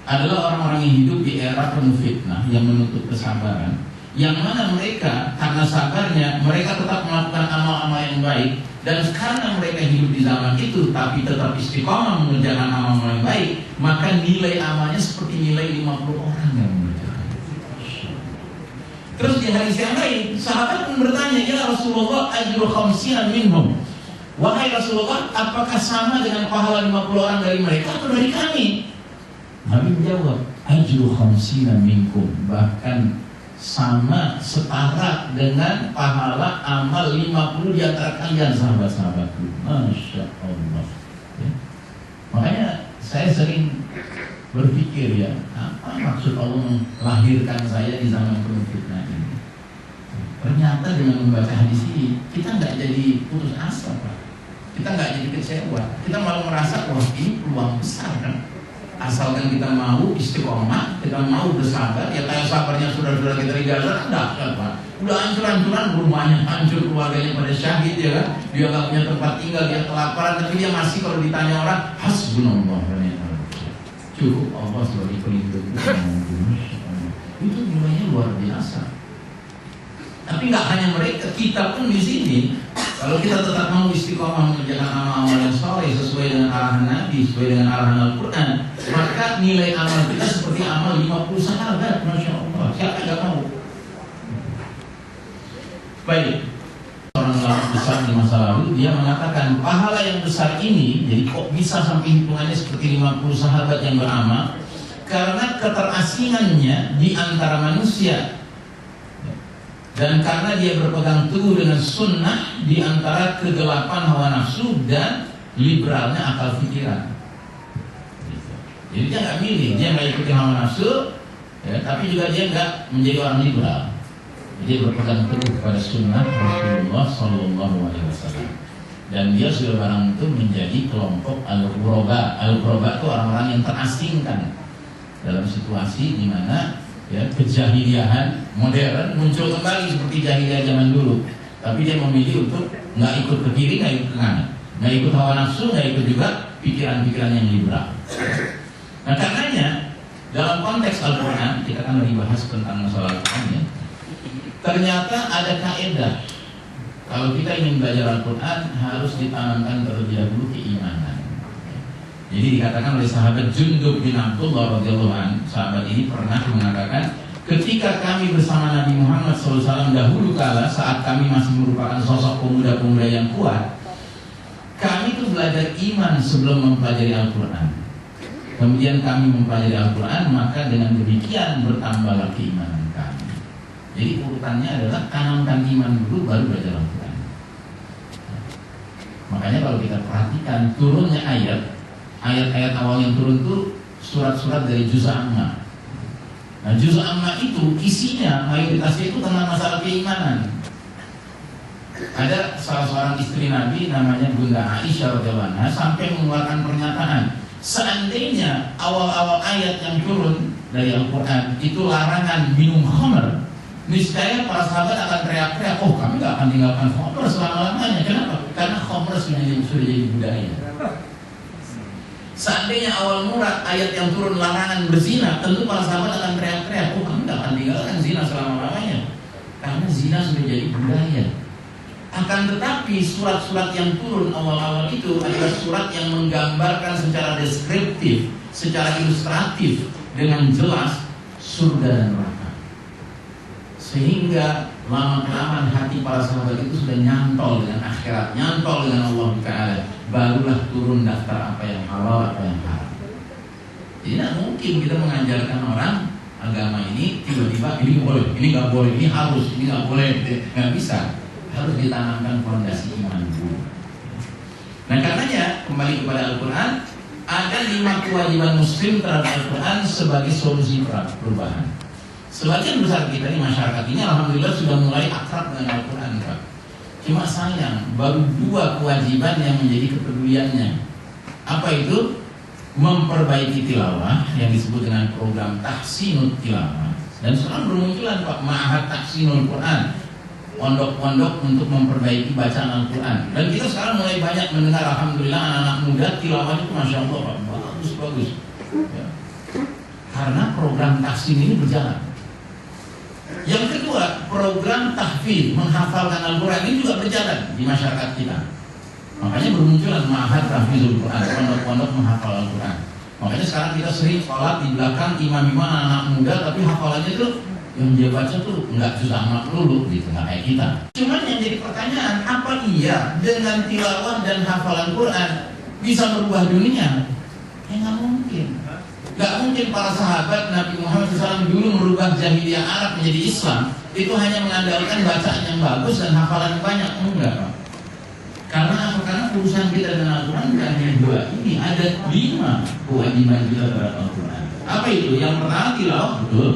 adalah orang-orang yang hidup di era penuh fitnah, yang menuntut kesabaran, yang mana mereka karena sabarnya mereka tetap melakukan amal-amal yang baik, dan karena mereka hidup di zaman itu tapi tetap istiqomah mengerjakan amal-amal yang baik, maka nilai amalnya seperti nilai 50 orang yang mengerjakan. Terus di hadis yang lain, sahabat pun bertanya, ya Rasulullah, ajru khamsina minhum. Wahai Rasulullah, apakah sama dengan pahala 50 orang dari mereka atau dari kami? Nabi menjawab, ajru khamsina minkum, bahkan sama setara dengan pahala amal 50 di antara kalian sahabat-sahabatku. Masya Allah ya. Makanya saya sering berpikir ya, apa maksud Allah melahirkan saya di zaman penuh fitnah ini? Ternyata dengan membaca hadis ini kita nggak jadi putus asa, Pak. Kita nggak jadi kecewa, kita malah merasa wah ini peluang besar kan. Asalkan kita mau istiqomah, kita mau bersabar, ya kayak sabarnya saudara-saudara kita di Gaza, dahsyat Pak. Udah hancur-hancuran, rumahnya hancur, keluarganya pada syahid ya kan. Dia nggak punya tempat tinggal, dia kelaparan, tapi dia masih kalau ditanya orang, hasbunallah wa ni'mal wakil. Cukup Allah sebagai pelindung. Itu nilainya luar biasa. Tapi nggak hanya mereka, kita pun di sini. Kalau kita tetap mau istiqomah mengerjakan amal-amal yang soleh sesuai dengan arahan Nabi, sesuai dengan arahan Al-Quran, maka nilai amal kita seperti amal 50 sahabat. Masya Allah, siapa yang gak mau? Baik, orang ulama besar di masa lalu, dia mengatakan pahala yang besar ini, jadi kok bisa sampai hitungannya seperti 50 sahabat yang beramal? Karena keterasingannya di antara manusia, dan karena dia berpegang teguh dengan sunnah di antara kegelapan hawa nafsu dan liberalnya akal pikiran. Jadi dia nggak milih, dia nggak ikuti hawa nafsu, ya, tapi juga dia nggak menjadi orang liberal. Dia berpegang teguh kepada sunnah Rasulullah Sallallahu Alaihi Wasallam. Dan dia sudah barang itu menjadi kelompok al-ghuraba. Al-ghuraba itu orang-orang yang terasingkan dalam situasi di mana ya, kejahiliahan modern muncul kembali seperti jahiliyah zaman dulu. Tapi dia memilih untuk nggak ikut ke kiri, nggak ikut ke kanan, nggak ikut hawa nafsu, nggak ikut juga pikiran-pikiran yang liberal. Nah karenanya dalam konteks Al-Quran, kita kan lagi bahas tentang masalah Al-Quran ya, ternyata ada kaidah. Kalau kita ingin belajar Al-Quran harus ditanamkan terlebih dahulu keimanan. Jadi dikatakan oleh sahabat Jundub bin Abdullah radhiyallahu anhu, sahabat ini pernah mengatakan, ketika kami bersama Nabi Muhammad SAW dahulu kala, saat kami masih merupakan sosok pemuda-pemuda yang kuat, kami itu belajar iman sebelum mempelajari Al-Quran. Kemudian kami mempelajari Al-Quran, maka dengan demikian bertambahlah keimanan kami. Jadi urutannya adalah tanamkan iman dulu, baru belajar Al-Quran. Makanya kalau kita perhatikan turunnya ayat-ayat awal yang turun itu surat-surat dari Juz Amma. Nah, Juz Amma itu isinya mayoritasnya itu tentang masalah keimanan. Ada salah seorang istri Nabi namanya Bunda Aisyah radhiyallahu anha sampai mengeluarkan pernyataan, seandainya awal-awal ayat yang turun dari Al-Quran itu larangan minum khamr, niscaya para sahabat akan teriak-teriak, oh kami gak akan tinggalkan khamr selama-lamanya. Kenapa? Karena khamr sudah jadi budaya. Seandainya awal mula ayat yang turun larangan berzina, tentu para sahabat akan teriak-teriak, oh kami tidak akan tinggalkan zina selama-lamanya, karena zina sudah jadi budaya. Akan tetapi surat-surat yang turun awal-awal itu adalah surat yang menggambarkan secara deskriptif, secara ilustratif dengan jelas surga dan neraka. Sehingga lama-kelamaan hati para sahabat itu sudah nyantol dengan akhirat, nyantol dengan Allah Ta'ala. Barulah turun daftar apa yang halal, apa yang haram. Jadi tidak mungkin kita mengajarkan orang agama ini tiba-tiba ini boleh, ini nggak boleh, ini harus, ini nggak boleh, nggak bisa. Harus ditanamkan fondasi iman dulu. Nah karenanya kembali kepada Al-Quran, ada 5 kewajiban Muslim terhadap Al-Quran sebagai solusi perubahan. Sebagian besar kita di masyarakat ini alhamdulillah sudah mulai akrab dengan Al-Quran, Pak. Cuma sayang, baru 2 kewajiban yang menjadi kepeduliannya. Apa itu? Memperbaiki tilawah yang disebut dengan program Tahsinul Tilawah. Dan sekarang bermunculan Pak, Ma'had Tahsinul Quran, pondok-pondok untuk memperbaiki bacaan Al-Quran. Dan kita sekarang mulai banyak mendengar alhamdulillah anak-anak muda tilawahnya itu Masya Allah Pak, bagus ya. Karena program tahsin ini berjalan. Yang kedua, program tahfidz, menghafalkan Al-Quran ini juga berjalan di masyarakat kita. Makanya bermunculan ma'had tahfidzul Quran, pondok-pondok menghafal Al-Quran. Makanya sekarang kita sering sholat di belakang imam-imam anak muda, tapi hafalannya tuh yang dia baca tuh nggak susah amat melulu gitu, nggak kayak kita. Cuman yang jadi pertanyaan, apa iya dengan tilawah dan hafalan Quran bisa merubah dunia? Ya nggak mungkin. Nggak mungkin para sahabat Nabi Muhammad SAW dulu merubah jahiliyah Arab menjadi Islam. Itu hanya mengandalkan bacaan yang bagus dan hafalan yang banyak. Enggak, Pak. Karena apa? Karena urusan kita dengan Al-Quran bukan hanya dua ini, ada 5 kewajiban kita terhadap Al-Quran. Apa itu? Yang pertama tilawah, betul.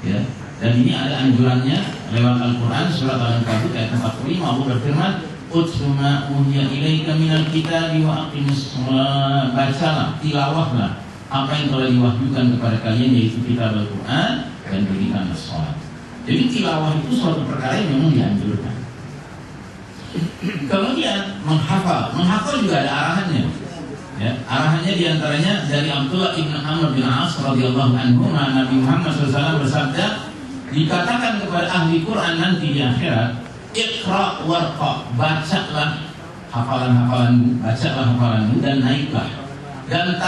Ya. Dan ini ada anjurannya lewat Al-Quran surat Al-Ankabut ayat 45. Allah berfirman, "Utlu ma uhiya ilaika minal kitabi wa aqimus shalah." Bacalah, tilawahlah apa yang telah diwahyukan kepada kalian, yaitu kitab Al-Quran, dan dirikanlah sholat. Jadi tilawah itu suatu perkara yang memang dianjurkan. Kemudian menghafal juga ada arahannya. Ya, arahannya diantaranya dari Abdullah ibn Amr bin As radhiyallahu anhu, Nabi Muhammad SAW bersabda, dikatakan kepada ahli Quran nanti di akhirat, Iqra warqa, bacalah hafalanmu, dan naiklah. Dan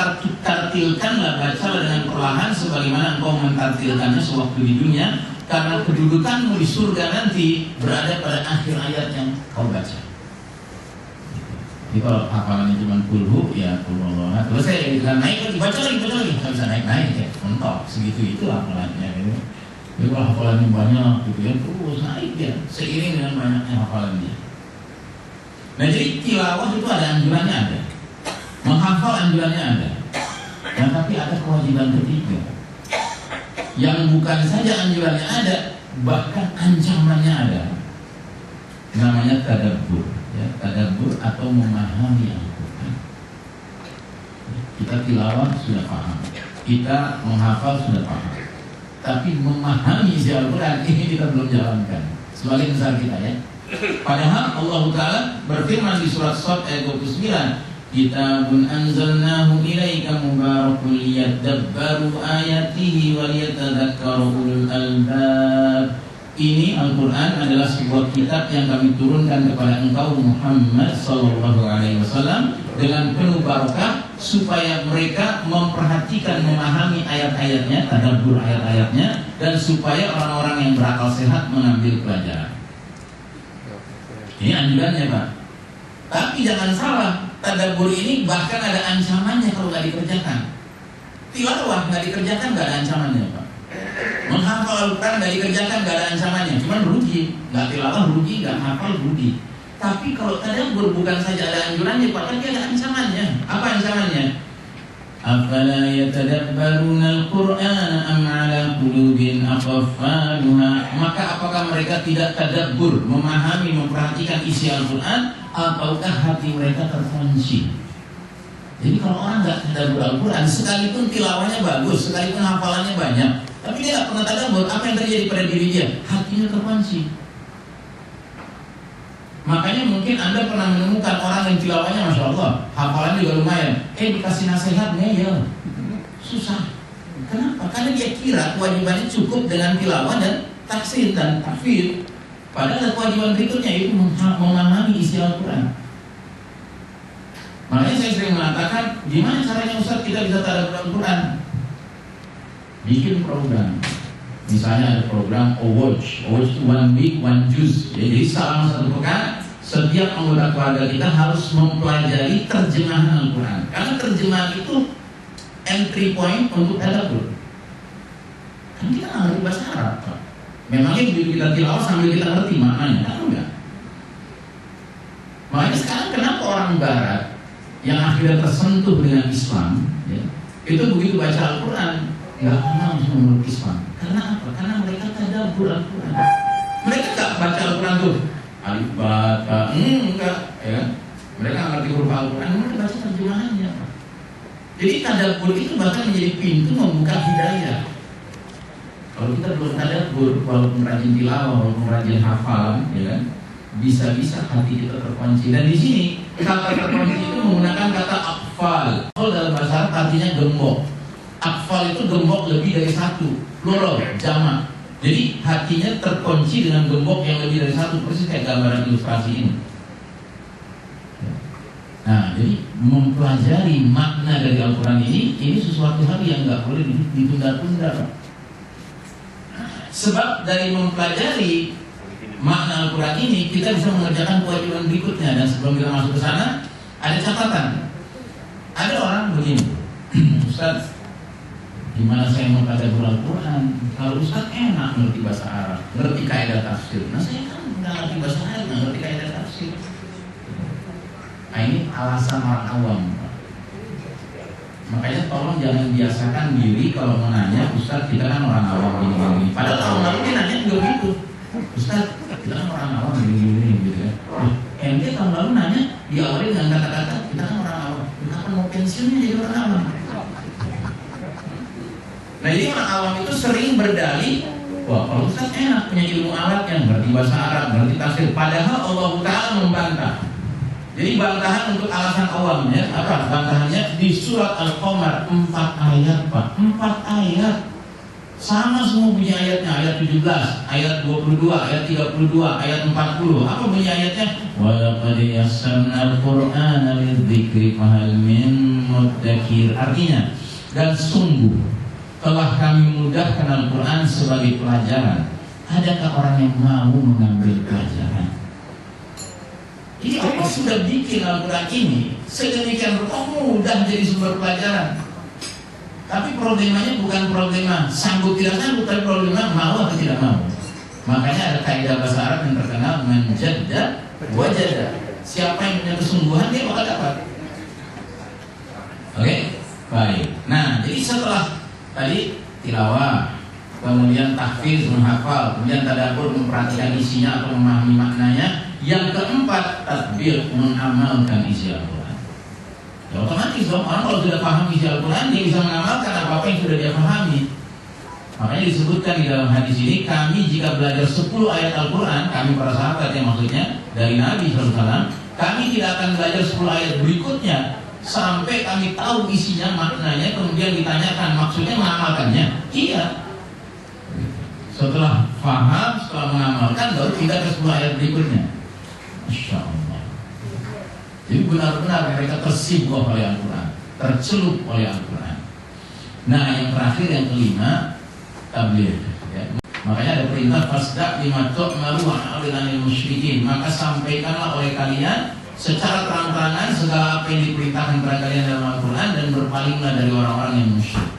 tartilkanlah, bacalah dengan perlahan sebagaimana engkau mentartilkannya sewaktu di dunia, karena kedudukanmu di surga nanti berada pada akhir ayat yang kau baca. Jadi kalau hafalannya cuma kulhu, ya kulhu Allah. Terus saya naik lagi, baca lagi, nggak bisa naik ya, mentok segitu itu hafalannya. Gitu. Jadi kalau hafalannya banyak, gitu ya, terus naik ya, seiring dengan banyaknya hafalannya. Nah jadi tilawah itu ada anjurannya ada. Menghafal anjurannya ada. Nah tapi ada kewajiban ketiga yang bukan saja anjurannya ada, bahkan ancamannya ada. Namanya tadabbur, ya, tadabbur atau memahami Al-Quran. Kita tilawah sudah paham, kita menghafal sudah paham, tapi memahami isi Al-Quran ini kita belum jalankan. Sebagai besar kita ya. Padahal Allah Ta'ala berfirman di surat Shad ayat 29, Kitabun anzalnahu ilaika mubarakun liyadabbaru ayatihi wa liyatadakkaru ulul albab. Ini Al-Quran adalah sebuah kitab yang kami turunkan kepada engkau Muhammad sallallahu alaihi wasallam dengan penuh barakah supaya mereka memperhatikan, memahami ayat-ayatnya, tadabbur ayat-ayatnya, dan supaya orang-orang yang berakal sehat mengambil pelajaran. Ini anjurannya, Pak. Tapi jangan salah, tadabbur ini bahkan ada ancamannya kalau nggak dikerjakan. Tilawah nggak dikerjakan nggak ada ancamannya, Pak. Menghafal Al-Quran nggak dikerjakan nggak ada ancamannya, cuman rugi. Nggak tilawah rugi, nggak hafal rugi. Tapi kalau tadabbur bukan saja ada anjurannya, Pak, tapi ada ancamannya. Apa ancamannya? Afala yatadabbaruna al-Qur'ana am 'ala qulubin aqfaluha. Maka apakah mereka tidak tadabbur, memahami, memperhatikan isi Al-Quran, ataukah hati mereka terkunci? Jadi kalau orang nggak tadabbur Al-Quran, sekalipun tilawahnya bagus, sekalipun hafalannya banyak, tapi dia nggak pernah tadabbur, apa yang terjadi pada diri dia? Hatinya terkunci. Makanya mungkin Anda pernah menemukan orang yang tilawahnya Masya Allah, hafalannya juga lumayan, dikasih nasihat ngeyel, susah. Kenapa? Karena dia kira kewajibannya cukup dengan tilawah dan tafsir dan tahfidz. Padahal kewajiban berikutnya itu memahami isi Al-Quran. Makanya saya sering mengatakan, gimana caranya Ustaz kita bisa tadabbur Al-Quran? Bikin program. Misalnya ada program Watch itu 1 week 1 juz. Jadi selama 1 pekan, setiap anggota keluarga kita harus mempelajari terjemahan Al-Quran. Karena terjemahan itu entry point untuk tadabbur. Kan kita nggak ngerti bahasa Arab, Pak. Memangnya begitu kita tilawah sambil kita ngerti maknanya? Kan enggak. Makanya sekarang kenapa orang Barat yang akhirnya tersentuh dengan Islam, ya, itu begitu baca Al-Quran nggak kenal menurut Islam. Karena apa? Karena mereka tadabbur Al-Quran. Mereka nggak baca Al-Quran tuh alif ba ta, enggak, ya. Mereka nggak ngerti huruf Al-Quran, mereka baca terjemahannya. Jadi tadabbur itu bahkan menjadi pintu membuka hidayah. Kalau kita belum tadabbur, walaupun rajin tilawah, walaupun rajin hafalan, ya kan, bisa-bisa hati kita terkunci. Dan di sini kata terkunci itu menggunakan kata akfal. Akfal dalam bahasa Arab artinya gembok. Akfal itu gembok lebih dari 1, plural, jamak. Jadi hatinya terkunci dengan gembok yang lebih dari satu, persis kayak gambaran ilustrasi ini. Nah, jadi mempelajari makna dari Al-Quran ini sesuatu hal yang nggak boleh ditunda-tunda. Sebab dari mempelajari makna Al-Quran ini kita bisa mengerjakan kewajiban berikutnya. Dan sebelum kita masuk ke sana, ada catatan. Ada orang begini, Ustaz, gimana saya mau tadabbur Al-Quran? Kalau Ustaz enak ngerti bahasa Arab, ngerti kaidah tafsir. Nah saya kan nggak ngerti bahasa Arab, nggak ngerti kaidah tafsir. Nah ini alasan orang awam. Makanya tolong jangan biasakan diri kalau mau nanya, Ustaz kita kan orang awam gini-gini. Padahal tahun lalu dia nanya juga gitu. Ustaz kita kan orang awam gini-gini gitu ya. Ente tahun lalu nanya diawali dengan kata-kata kita kan orang awam. Kenapa mau pensiunnya jadi orang awam? Nah jadi orang awam itu sering berdalih, wah kalau Ustaz enak punya ilmu alatnya, ngerti bahasa Arab, ngerti tafsir. Padahal Allah Ta'ala membantah. Jadi bantahan untuk alasan awamnya apa? Bantahannya di surat Al-Qamar 4 ayat Pak, 4 ayat sama semua bunyi ayatnya, ayat 17, ayat 22, ayat 32, ayat 40. Apa bunyi ayatnya? Wa laqad yassarnal Qur'ana lidzikri fahal min muddakir. Artinya, dan sungguh telah kami mudahkan Al-Quran sebagai pelajaran. Adakah orang yang mau mengambil pelajaran? Jadi Allah sudah bikin Al-Quran ini sedemikian rupa mudah jadi sumber pelajaran. Tapi problemanya bukan problema sanggup tidak sanggup, tapi problema mau atau tidak mau. Makanya ada kaidah bahasa Arab yang terkenal menjadda wajada. Siapa yang punya kesungguhan dia bakal dapat. Oke, baik. Nah, jadi setelah tadi tilawah, kemudian tahfiz menghafal, kemudian tadabbur memperhatikan isinya atau memahami maknanya. Yang keempat, tadbir mengamalkan isi Al-Quran. Ya otomatis dong, orang kalau sudah paham isi Al-Quran dia bisa mengamalkan apa-apa yang sudah dia pahami. Makanya disebutkan di dalam hadis ini, kami jika belajar 10 ayat Al-Quran, kami para sahabat yang maksudnya dari Nabi SAW, kami tidak akan belajar 10 ayat berikutnya sampai kami tahu isinya, maknanya, kemudian ditanyakan maksudnya mengamalkannya. Iya. Setelah paham, setelah mengamalkan, baru kita ke 10 ayat berikutnya. Masya Allah. Jadi benar-benar mereka tersibuk oleh Al-Quran, tercelup oleh Al-Quran. Nah yang terakhir, yang kelima, tabligh ya. Makanya ada perintah fasda' bima tu'maru wa a'rid 'anil musyrikin. Maka sampaikanlah oleh kalian secara terang-terangan segala apa yang diperintahkan kepada kalian dalam Al-Quran dan berpalinglah dari orang-orang yang musyrik.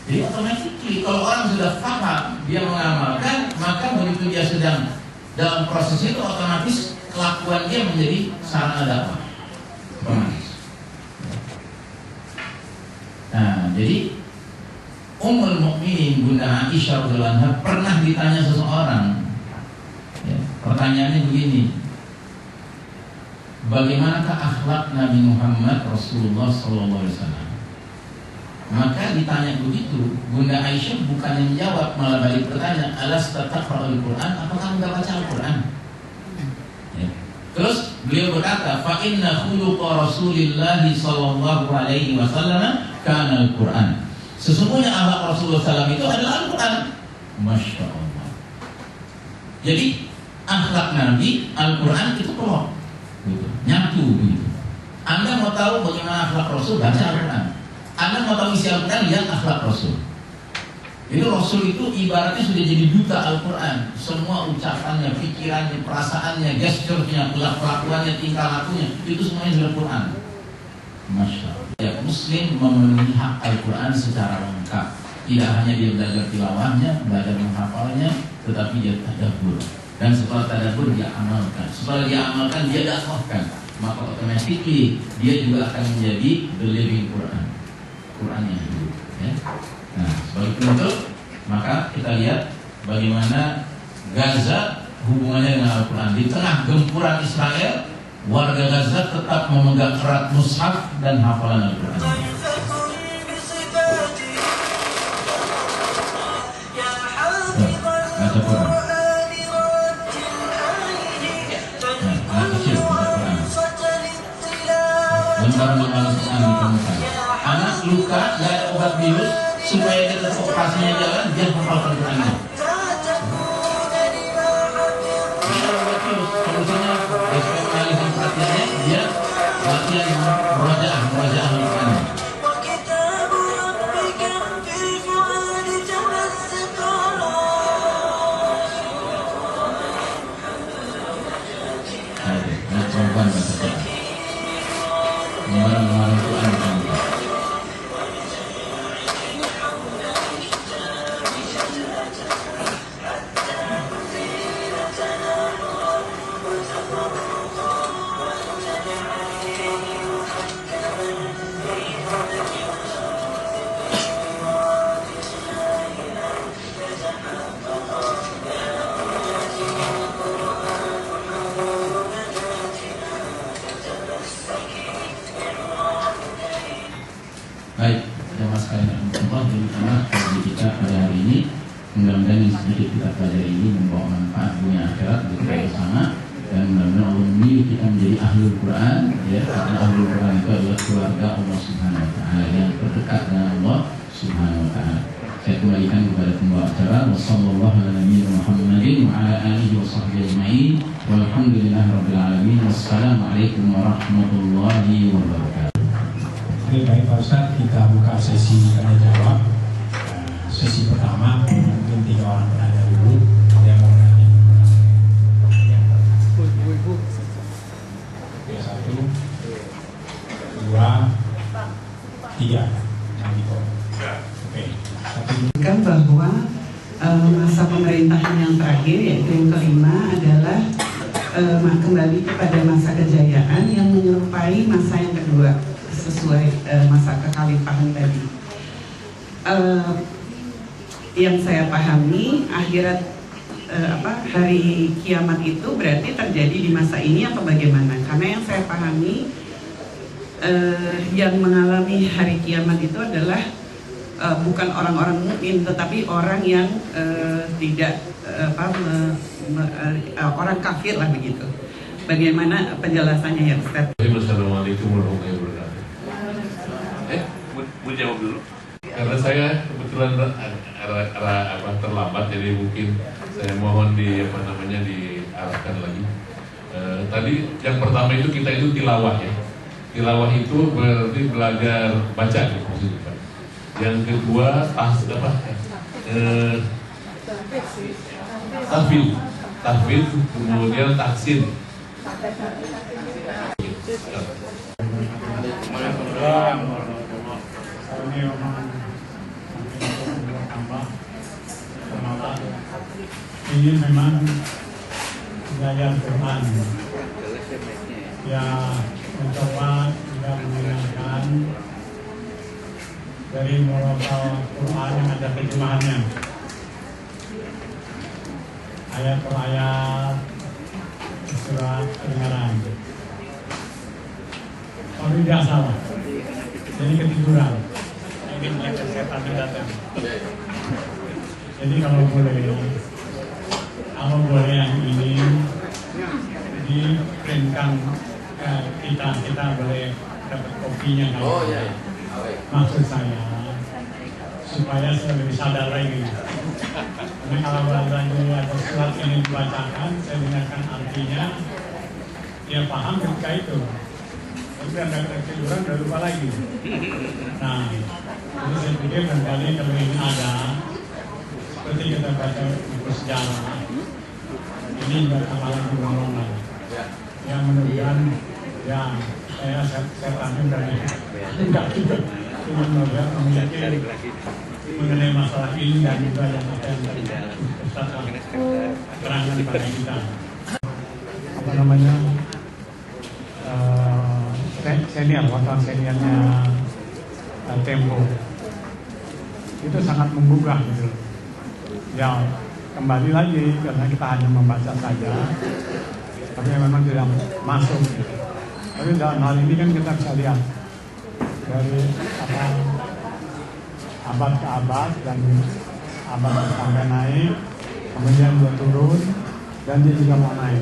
Jadi otomatis kalau orang sudah paham, dia mengamalkan, maka begitu dia sedang dalam proses itu otomatis kelakuan dia menjadi sarana dakwah. Nah, jadi Ummul Mukminin Bunda Aisyah radhiyallahu anha pernah ditanya seseorang. Ya, pertanyaannya begini. Bagaimanakah akhlak Nabi Muhammad Rasulullah sallallahu alaihi wasallam? Maka ditanya begitu, Bunda Aisyah bukannya menjawab, malah balik bertanya, alasta taqra'ul Qur'an? Apakah enggak baca Al-Quran? Ya. Terus beliau berkata, fa inna khuluqa Rasulillah sallallahu alaihi wasallam kana Al-Quran. Sesungguhnya akhlak Rasulullah SAW itu adalah Al-Quran. Masya Allah. Jadi akhlak Nabi, Al-Quran itu klop, gitu. Nyatu gitu. Anda mau tahu bagaimana akhlak Rasul, baca Al-Quran. Anda mau tahu isi Al-Quran, lihat akhlak Rasul. Jadi Rasul itu ibaratnya sudah jadi duta Al-Quran. Semua ucapannya, pikirannya, perasaannya, gesturnya, kelakuannya, tingkah lakunya, itu semuanya sudah Quran. Masya Allah. Ya, Muslim memenuhi hak Al-Quran secara lengkap. Tidak hanya dia belajar tilawahnya, belajar menghafalnya, tetapi dia tadabbur. Dan setelah tadabbur dia amalkan. Setelah dia amalkan, dia dakwahkan. Maka otomatis dia juga akan menjadi the living Quran. Quran yang hidup. Ya. Nah, sebagai penutup, maka kita lihat bagaimana Gaza hubungannya dengan Al-Quran. Di tengah gempuran Israel, warga Gaza tetap memegang erat mushaf dan hafalan Al-Quran. Baca Quran. Nah, anak kecil baca Quran. Lembar-lembar Quran ditemukan. Anak luka, gak ada obat bius, supaya dia tetap operasinya jalan, dia hafalkan Qurannya. Solusinya dia supaya mengalihkan perhatiannya, dia latihan murajaah Al-Quran. Perempuan baca Quran, mengarang Quran kan. Baik, jamaah sekalian Allah, demikianlah kajian kita pada hari ini. Mudah-mudahan yang sedikit kita pelajari ini membawa manfaat dunia akhirat bagi kita bersama, dan mudah-mudahan Allah memilih kita menjadi ahlul Quran, ya, karena ahlul Quran itu adalah keluarga Allah Subhanahu Wa Taala yang terdekat dengan Allah Subhanahu Wa Taala. Saya kembalikan kepada pembawa acara. Wassalamualaikum warahmatullahi wabarakatuh. Oke, baik Pak Ustadz, kita buka sesi tanya jawab. Sesi pertama mungkin 3 orang penanya dulu. Ada yang mau nanya? Ibu. Oke, 1, 2, 3. Oke. Kan bahwa masa pemerintahan yang terakhir, yaitu yang kelima, adalah kembali kepada masa kejayaan yang menyerupai masa yang kedua, sesuai masa kekhalifahan tadi. Yang saya pahami, akhirat hari kiamat itu berarti terjadi di masa ini atau bagaimana? Karena yang saya pahami, yang mengalami hari kiamat itu adalah bukan orang-orang mukmin, tetapi orang yang tidak orang kafir lah begitu. Bagaimana penjelasannya ya Ustaz? Assalamualaikum warahmatullahi wabarakatuh. Mau jawab dulu? Karena saya kebetulan terlambat, jadi mungkin saya mohon diarahkan lagi. Tadi yang pertama itu kita itu tilawah ya. Tilawah itu berarti belajar baca gitu maksudnya. Yang kedua tahfidz, kemudian taksin. Ini memang belajar Quran ya, mencoba juga mendengarkan dari murotal Quran yang ada terjemahannya, ayat per ayat, surat kedengaran. Kalau tidak salah, jadi ketiduran. Mungkin setan datang. Jadi kalau boleh yang ini diprintkan kita boleh dapat kopinya kan? Oh iya. Maksud saya supaya saya lebih sadar lagi. Karena kalau lagi ada surat ini dibacakan, saya dengarkan artinya, dia paham ketika itu. Tapi ada ketiduran udah lupa lagi. Nah, jadi saya pikir kembali kalau ini ada, seperti kita baca buku sejarah, ini juga sama lagi ngomong. Yang menunjukkan, ya saya tanya dari enggak juga ingin melihat memiliki mengenai masalah ini dan juga yang akan Ustaz terangkan pada kita. Apa namanya? Senior, wartawan seniornya Tempo itu sangat menggugah gitu. Ya kembali lagi karena kita hanya membaca saja, tapi memang tidak masuk. Gitu. Tapi dalam hal ini kan kita bisa lihat dari abad ke abad dan abad sampai naik, kemudian dia turun dan dia juga mau naik.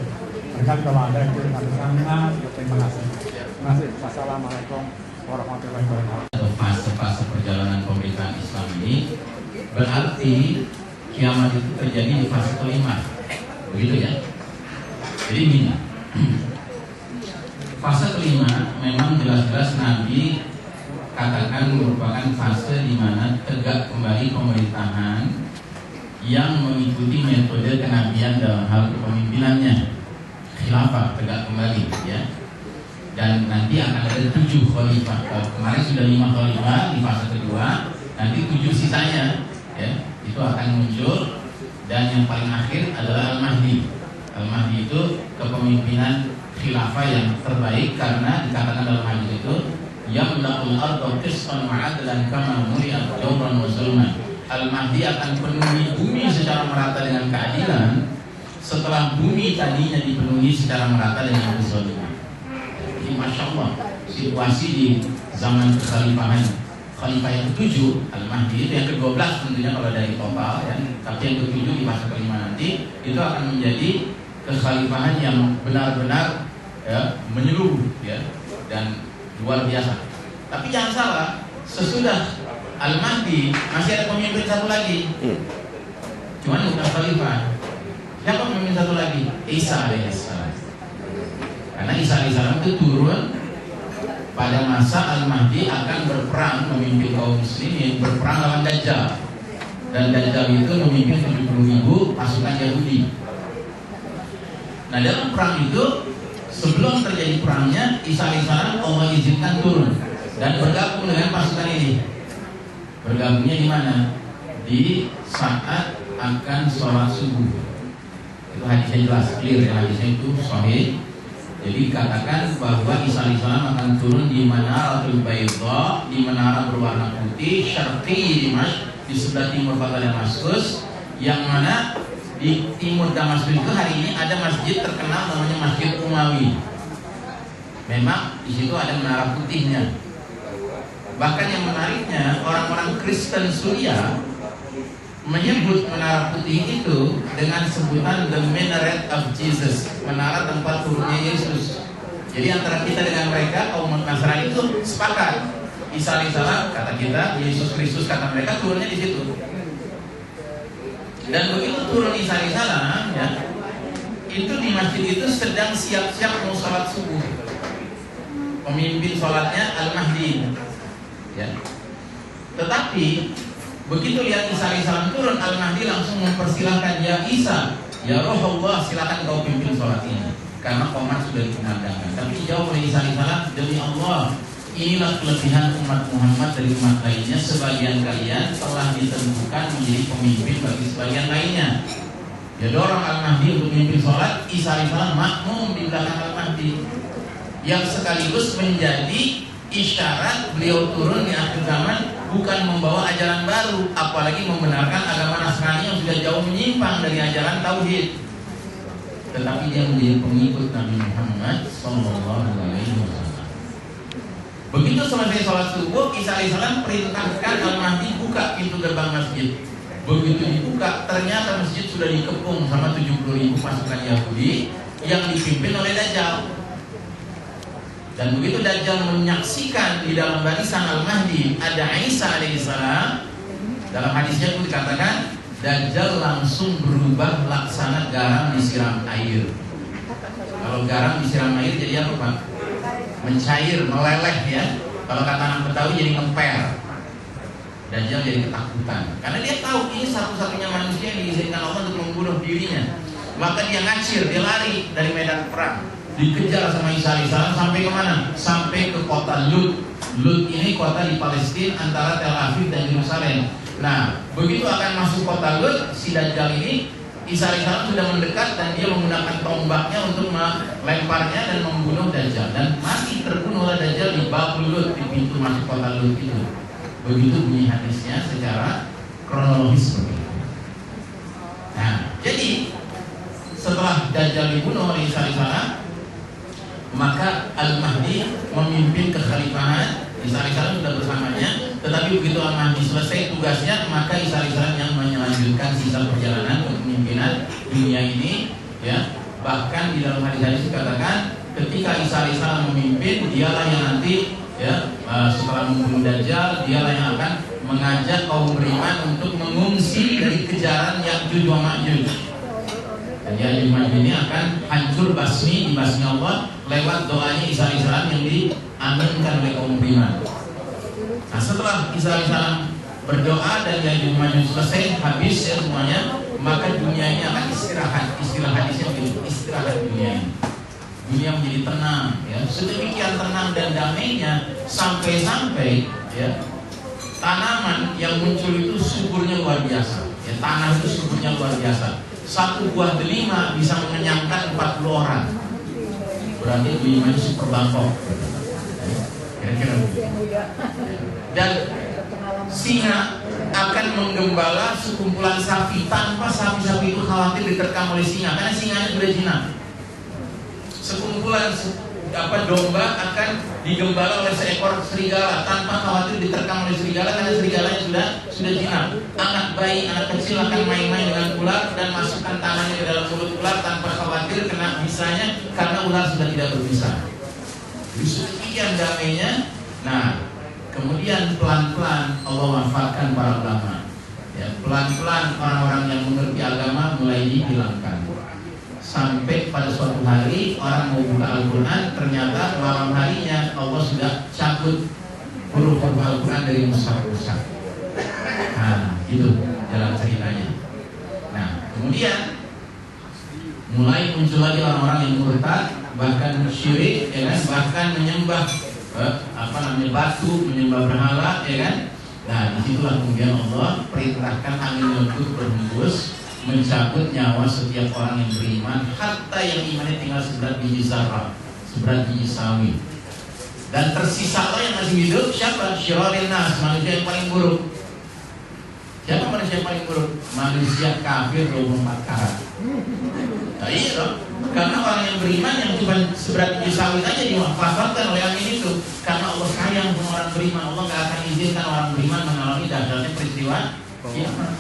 Maka kalau ada yang kami sangat terima kasih. Terima kasih. Wassalamualaikum warahmatullahi wabarakatuh. Fase-fase perjalanan pemerintahan Islam ini Berarti kiamat itu terjadi di fase kelima, begitu ya. Jadi gini, fase kelima memang jelas-jelas Nabi katakan merupakan fase di mana tegak kembali pemerintahan yang mengikuti metode kenabian dalam hal kepemimpinannya, khilafah tegak kembali ya. Dan nanti akan ada 7 khalifah. Kemarin sudah 5 khalifah di fase kedua, nanti 7 sisanya ya, itu akan muncul. Dan yang paling akhir adalah Al-Mahdi. Al-Mahdi itu kepemimpinan khilafah yang terbaik karena dikatakan dalam hadis itu yamla'ul arda qistan wa 'adlan kama muri'at jawran wa zulman. Al-Mahdi akan penuhi bumi secara merata dengan keadilan setelah bumi tadinya dipenuhi secara merata dengan kezaliman. Jadi Masya Allah, situasi di zaman kekhalifahan Khalifah yang ke-7 Al-Mahdi itu yang ke-12 tentunya kalau dari total ya, tapi yang ke-7 di masa kelima nanti itu akan menjadi kekhalifahan yang benar-benar ya, menyeluruh ya, dan luar biasa. Tapi jangan salah, sesudah Al-Mahdi masih ada pemimpin satu lagi, cuman bukan khalifah. Siapa pemimpin satu lagi? Isa alaihissalam. Karena Isa alaihissalam itu turun pada masa Al-Mahdi akan berperang memimpin kaum muslimin, berperang lawan Dajjal. Dan Dajjal itu memimpin 70.000 pasukan Yahudi. Nah dalam perang itu, sebelum terjadi perangnya, Isa alaihissalam Allah izinkan turun dan bergabung dengan pasukan ini. Bergabungnya di mana? Di saat akan sholat subuh. Itu hadisnya jelas, clear ya, hadisnya itu sahih. Jadi dikatakan bahwa Isa alaihissalam akan turun di Manaratul Baydha, di menara berwarna putih, Syarqi Dimashq, di sebelah timur kota Damaskus, yang mana di timur Damaskus itu hari ini ada masjid terkenal namanya Masjid Umawi. Memang di situ ada menara putihnya. Bahkan yang menariknya, orang-orang Kristen Suriah menyebut menara putih itu dengan sebutan the minaret of Jesus, menara tempat turunnya Yesus. Jadi antara kita dengan mereka kaum Nasrani itu sepakat. Isa alaihissalam kata kita, Yesus Kristus kata mereka, turunnya di situ. Dan begitu turun Isa alaihissalam ya, itu di masjid itu sedang siap-siap mau sholat subuh. Pemimpin sholatnya Al-Mahdi ya. Tetapi begitu lihat Isa alaihissalam turun, Al-Mahdi langsung mempersilahkan, ya Isa, ya Roh Allah, silakan kau pimpin sholat ini. Karena komat sudah dikumandangkan. Tapi jawab oleh Isa alaihissalam, demi Allah, inilah kelebihan umat Muhammad dari umat lainnya. Sebagian kalian telah ditentukan menjadi pemimpin bagi sebagian lainnya. Ya dorong Al-Mahdi untuk memimpin sholat, Isa alaihissalam makmum di belakang Al-Mahdi, yang sekaligus menjadi isyarat beliau turun di akhir zaman bukan membawa ajaran baru, apalagi membenarkan agama Nasrani yang sudah jauh menyimpang dari ajaran tauhid, tetapi dia menjadi pengikut Nabi Muhammad SAW. Begitu selesai sholat subuh, Isa alaihissalam perintahkan Al-Mahdi buka pintu gerbang masjid. Begitu dibuka, ternyata masjid sudah dikepung sama 70.000 pasukan Yahudi yang dipimpin oleh Dajjal. Dan begitu Dajjal menyaksikan di dalam barisan Al-Mahdi ada Isa alaihissalam, dalam hadisnya pun dikatakan Dajjal langsung berubah laksana garam disiram air. Kalau garam disiram air jadi apa Pak? Mencair, meleleh ya. Kalau kata anak Betawi jadi ngemper. Dajjal jadi ketakutan karena dia tahu ini satu-satunya manusia yang diizinkan Allah untuk membunuh dirinya. Maka dia ngacir, dia lari dari medan perang, dikejar sama Isa alaihissalam sampai kemana? Sampai ke kota Lut. Lut ini kota di Palestina antara Tel Aviv dan Yerusalem. Nah, begitu akan masuk kota Lut, si Dajjal ini, Isa alaihissalam sudah mendekat dan dia menggunakan tombaknya untuk melemparnya dan membunuh Dajjal. Dan mati terbunuh oleh Dajjal di Babul Lut, di pintu masuk kota Lut itu. Begitu bunyi hadisnya secara kronologis begitu. Nah, jadi setelah Dajjal dibunuh oleh Isa alaihissalam, maka Al-Mahdi memimpin kekhalifahan. Isa alaihissalam sudah bersamanya, tetapi begitu Al-Mahdi selesai tugasnya, maka Isa alaihissalam yang melanjutkan sisa perjalanan kepemimpinan dunia ini ya. Bahkan di dalam hadis-hadis dikatakan ketika Isa alaihissalam memimpin, dialah yang nanti ya setelah membunuh Dajjal, dialah yang akan mengajak kaum beriman untuk mengungsi dari kejaran Ya'juj wa Ma'juj. Dan Ya'juj wa Ma'juj ini akan hancur dibasmi Allah lewat doanya Isa alaihissalam yang diaminkan oleh kaum beriman. Nah, setelah Isa alaihissalam berdoa dan Ya'juj wa Ma'juj selesai, habis ya semuanya, maka dunia ini akan istirahat. Istilah hadisnya begitu, istirahat dunia ini. Dunia menjadi tenang, ya, sedemikian tenang dan damainya sampai-sampai ya tanaman yang muncul itu suburnya luar biasa. Ya, tanah itu suburnya luar biasa. Satu buah delima bisa mengenyangkan 40 orang. Berarti delima itu super Bangkok. Kira-kira begitu. Dan singa akan menggembala sekumpulan sapi tanpa sapi-sapi itu khawatir diterkam oleh singa, karena singanya sudah jinak. Sekumpulan domba akan digembala oleh seekor serigala tanpa khawatir diterkam oleh serigala, karena serigalanya sudah jinak. Anak bayi, anak kecil akan main-main dengan ular dan masukkan tangannya ke dalam mulut ular tanpa khawatir kena bisanya, karena ular sudah tidak berbisa. Demikian damainya. Nah, kemudian pelan-pelan Allah wafatkan para ulama. Ya, pelan-pelan orang-orang yang mengerti agama mulai dihilangkan. Sampai pada suatu hari orang mau buka Al-Quran, ternyata malam harinya Allah sudah cabut huruf-huruf Al-Quran dari mushaf-mushaf. Nah, itu jalan ceritanya. Nah, kemudian mulai muncul lagi orang-orang yang murtad, bahkan syirik, ya kan? Bahkan menyembah batu, menyembah berhala, ya kan? Nah, disitulah kemudian Allah perintahkan angin lembut berhembus mencabut nyawa setiap orang yang beriman, hatta yang imannya tinggal seberat biji zarah, seberat biji sawi. Dan tersisa Allah yang masih hidup siapa? Syirarin nas, manusia yang paling buruk. Siapa manusia yang paling buruk? Manusia kafir 24 karat. Nah, iya dong. Karena orang yang beriman yang cuma seberat biji sawi aja diwafatkan oleh angin itu. Karena Allah sayang sama orang beriman, Allah gak akan izinkan orang beriman mengalami dahsyatnya peristiwa kiamat.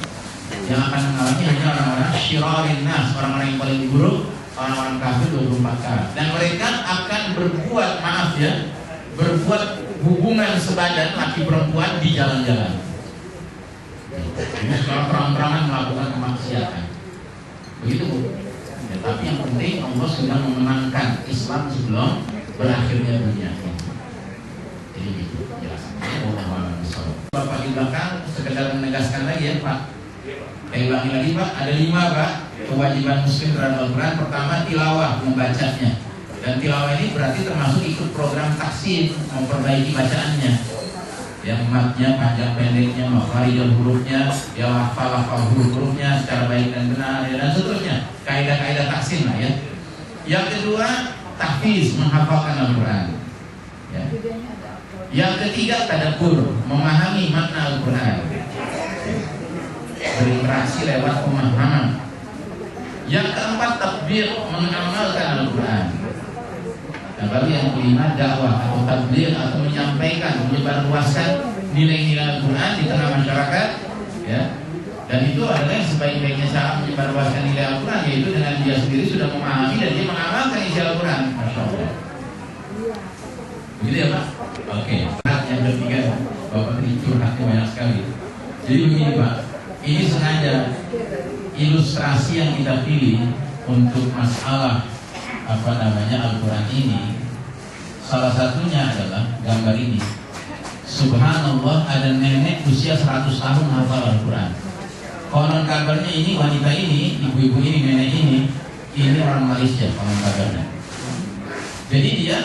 Yang akan mengalami hanya orang-orang syirarin nas, orang-orang yang paling buruk, orang-orang kafir 24 karat. Dan mereka akan berbuat hubungan sebadan laki perempuan di jalan-jalan. Ini sekarang terang-terangan melakukan kemaksiatan. Begitu Bu. Ya, tapi yang penting Allah sudah memenangkan Islam sebelum berakhirnya dunia. Jadi gitu jelasannya. Bapak di belakang sekedar menegaskan lagi ya Pak. Ulangi lagi Pak, ada 5 Pak kewajiban muslim terhadap Al-Quran. Pertama, tilawah, membacanya. Dan tilawah ini berarti termasuk ikut program tahsin, memperbaiki bacaannya. Yang matnya, panjang pendeknya, makhrij dan hurufnya, ya hafal huruf-hurufnya secara baik dan benar, ya, dan seterusnya. Kaidah-kaidah tahsin lah ya. Yang kedua, tahfiz, menghafalkan Al-Quran. Ya. Yang ketiga, tadabbur, memahami makna Al-Quran. Berinteraksi lewat pemahaman. Yang keempat, tatbir, mengamalkan Al-Quran. Dan baru yang kelima, dakwah atau tabligh, atau menyampaikan, menyebarluaskan nilai-nilai Al-Quran di tengah masyarakat, ya. Dan itu adalah yang sebaik-baiknya cara menyebarluaskan nilai Al-Quran, yaitu dengan dia sendiri sudah memahami dan dia mengamalkan isi Al-Quran. Masya Allah. Begitu ya Pak? Oke. Yang ketiga, Bapak tadi curhatnya banyak sekali. Jadi begini Pak, ini sengaja ilustrasi yang kita pilih untuk masalah Al-Quran ini. Salah satunya adalah gambar ini. Subhanallah, ada nenek usia 100 tahun hafal Al-Quran. Konon kabarnya ini wanita ini, ibu-ibu ini, nenek ini orang Malaysia konon kabarnya. Jadi dia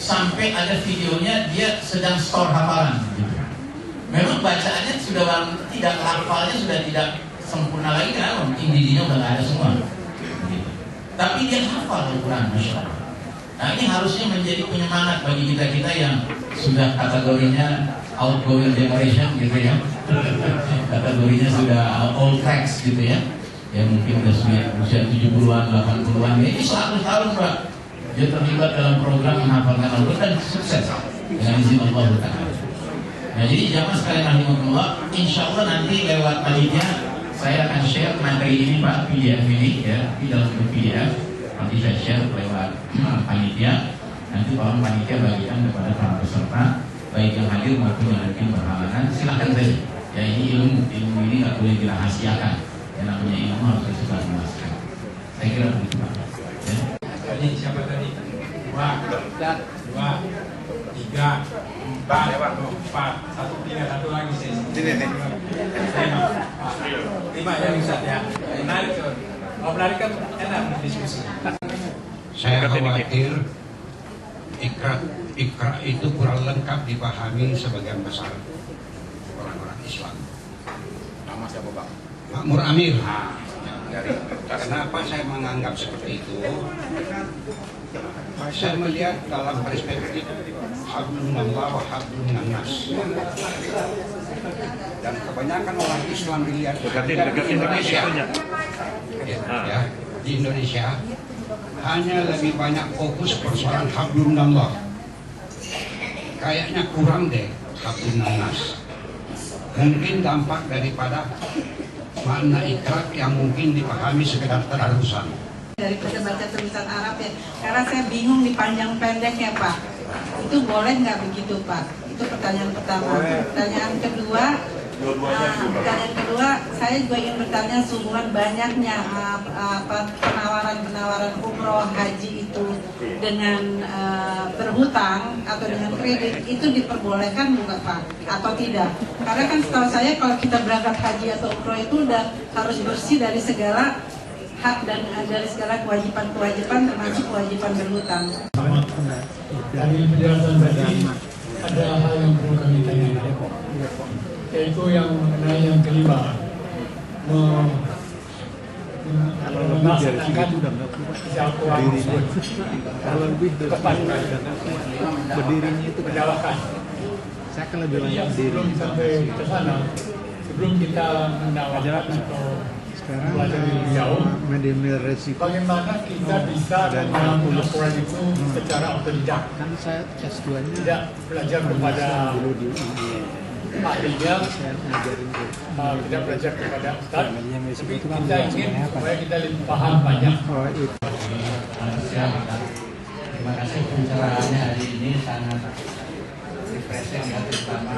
sampai ada videonya dia sedang store hafalan gitu. Memang bacaannya sudah tidak, hafalnya sudah tidak sempurna lagi kan, indinya udah nggak ada semua. Gitu. Tapi dia hafal Al-Quran, Masya Allah. Nah ini harusnya menjadi penyemangat bagi kita yang sudah kategorinya outgoing generation gitu ya. Kategorinya sudah old tracks gitu ya. Ya mungkin udah usia 70-an, 80-an. Ini 100 tahun Mbak. Dia terlibat dalam program menghafalkan Al-Quran dan sukses dengan izin Allah Ta'ala. Nah jadi jamaah sekalian rahimahullah, insya Allah nanti lewat panitia saya akan share materi ini Pak, PDF ini ya, di dalam PDF nanti saya share lewat panitia. Nanti tolong panitia bagikan kepada para peserta, baik yang hadir maupun yang mungkin berhalangan, silahkan saja Ya ini ilmu ini nggak boleh dirahasiakan. Yang namanya ilmu harus tersebar luaskan. Saya kira begitu Pak. Ya. Tadi siapa tadi? 2, 3, 4, 1, 3, satu lagi sih. Ini. 5 ya Ustaz ya. Menarik tuh. Kalau menarik kan enak diskusi. Saya khawatir ikra itu kurang lengkap dipahami sebagian besar orang-orang Islam. Nama siapa Bang? Makmur Amir. Kenapa saya menganggap seperti itu? Saya melihat dalam perspektif hablumillah wa hablum minannas. Dan kebanyakan orang Islam dilihat di Indonesia, ya, di Indonesia hanya lebih banyak fokus persoalan hablum minallah. Kayaknya kurang deh hablum minannas. Mungkin dampak daripada makna ikrab yang mungkin dipahami sekedar tadarusan. Daripada baca tulisan Arab ya, karena saya bingung di panjang pendeknya Pak. Itu boleh nggak begitu Pak? Itu pertanyaan pertama. Pertanyaan kedua, saya juga ingin bertanya sehubungan banyaknya penawaran umroh haji itu dengan berhutang atau dengan kredit itu diperbolehkan bukan Pak? Atau tidak? Karena kan setahu saya kalau kita berangkat haji atau umroh itu udah harus bersih dari segala hak dan dari segala kewajiban termasuk kewajiban berhutang. Dari penjelasan tadi ada hal yang perlu kami tanyakan, yaitu yang mengenai yang kelima, melaksanakan kalau lebih berdirinya itu pendawakan. saya akan lebih banyak berdiri. Sebelum sampai ke sana, sebelum kita mendawakan atau belajar lebih jauh, media resiko. bagaimana kita bisa memahami Al-Quran itu secara otodidak? Kan saya S2-nya Tidak belajar kepada dulu di UI. ahlinya, Saya ngajarin tuh. tidak belajar kepada ustaz, Media resiko tapi itu kan kita ingin sebenarnya apa? supaya kita lebih paham banyak. Oh itu. Terima kasih pencerahannya hari ini sangat refreshing ya, terutama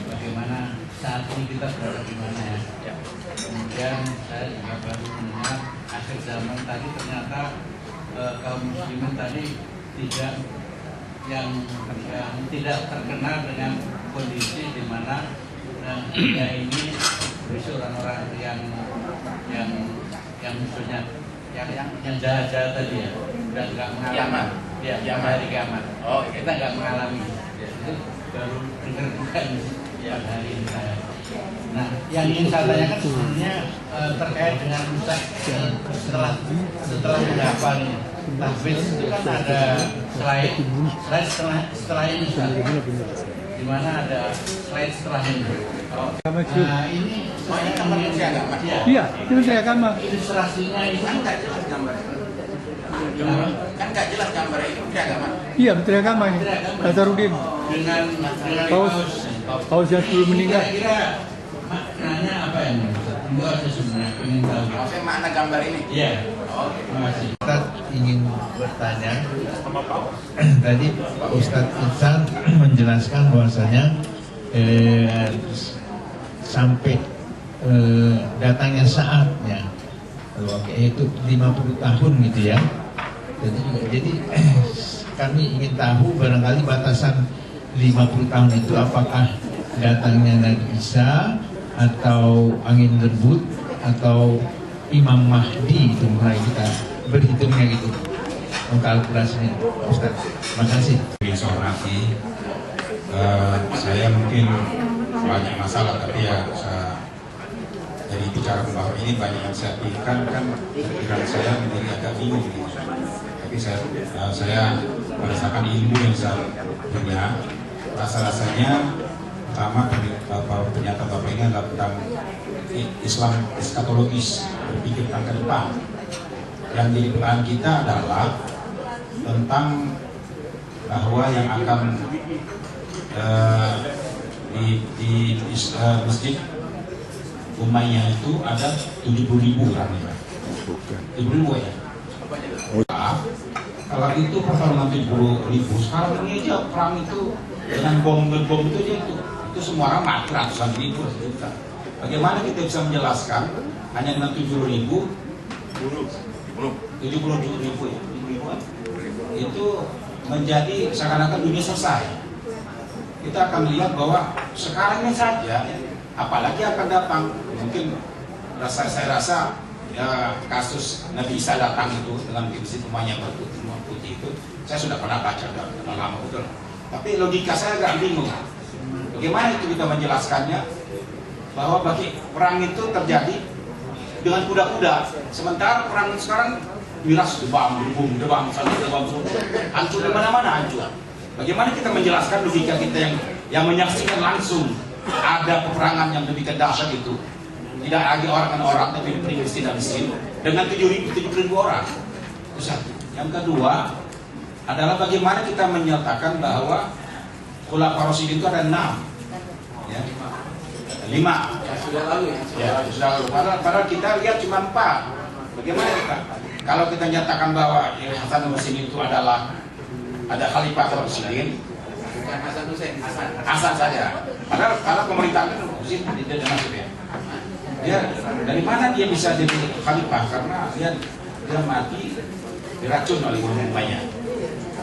bagaimana saat ini kita berada di mana ya. Kemudian saya juga baru mendengar akhir zaman tadi ternyata kaum muslimin tadi tidak terkenal dengan kondisi di mana dunia ini berisi orang-orang yang khususnya yang jahat-jahat tadi ya, udah nggak mengalami hari kiamat. Oh, kita nggak mengalami ya, itu baru dengar bukan pada hari ini saya. Nah, yang ingin saya tanyakan sebenarnya terkait dengan Ustaz setelah menghafal ini tahfiz itu kan ada slide setelah ini Ustaz, di mana ada slide setelah ini. Nah, ini soalnya gambar Menteri Agama. Iya, itu Menteri Agama. Ilustrasinya itu Kan nggak jelas gambarnya. Kan nggak jelas gambarnya itu Menteri Agama. Iya, Menteri Agama ini. Nazarudin. dengan Paus yang sebelum meninggal. Kira-kira maknanya apa ya Ustaz? Enggak saya sebenarnya ingin tahu. Maksudnya makna gambar ini. Iya. Terima kasih. Ustaz ingin bertanya. Tadi Pak Ustadz Ihsan menjelaskan bahwasanya sampai datangnya saatnya, yaitu 50 tahun gitu ya. Jadi kami ingin tahu barangkali batasan 50 tahun itu apakah datangnya Nabi Isa atau angin lembut atau Imam Mahdi, itu mulai kita berhitungnya gitu, kalkulasinya Ustaz. Terima kasih. Sorati, saya mungkin banyak masalah, tapi ya dari bicara bahwa ini banyak yang saya pikirkan, kan pikiran saya menjadi agak bingung gitu. Tapi saya merasakan ilmu yang saya punya, rasa-rasanya pertama pernyataan Bapak ini adalah tentang Islam eskatologis, berpikir tentang ke depan. Yang jadi pertanyaan kita adalah tentang bahwa yang akan di Masjid Umayyah itu ada 70.000 orang ya. 70.000 ya. Kalau itu pertarungan 70.000, sekarang ini aja perang itu dengan bom itu aja itu itu semua orang mati ratusan ribu juta. Bagaimana kita bisa menjelaskan hanya dengan 70 ribu ya, itu menjadi seakan-akan dunia selesai. Kita akan melihat bahwa sekarang ini saja, apalagi akan datang, mungkin saya rasa ya, kasus Nabi Isa datang itu dengan prinsip rumahnya putih itu, saya sudah pernah baca sudah lama betul. Tapi logika saya agak bingung. Bagaimana itu kita menjelaskannya bahwa bagi perang itu terjadi dengan kuda-kuda, sementara perang sekarang miras debam, hancur di mana-mana hancur. Bagaimana kita menjelaskan logika kita yang menyaksikan langsung ada peperangan yang demikian dahsyat itu? Tidak lagi orang tapi miskin dan miskin dengan 7.000 orang. Itu satu. Yang kedua adalah bagaimana kita menyatakan bahwa Khulafaur Rasyidin itu ada 6, ya, 5. Sudah lalu ya. Sudah lalu. Padahal kita lihat cuma 4. Bagaimana kita? Kalau kita nyatakan bahwa Hasan Husain itu adalah ada Khalifah Rasyidin, bukan Hasan Hussein, Hasan saja. Padahal pemerintahan itu Husain tidak masuk ya. Dia dari mana dia bisa jadi khalifah? Karena dia mati diracun oleh umatnya.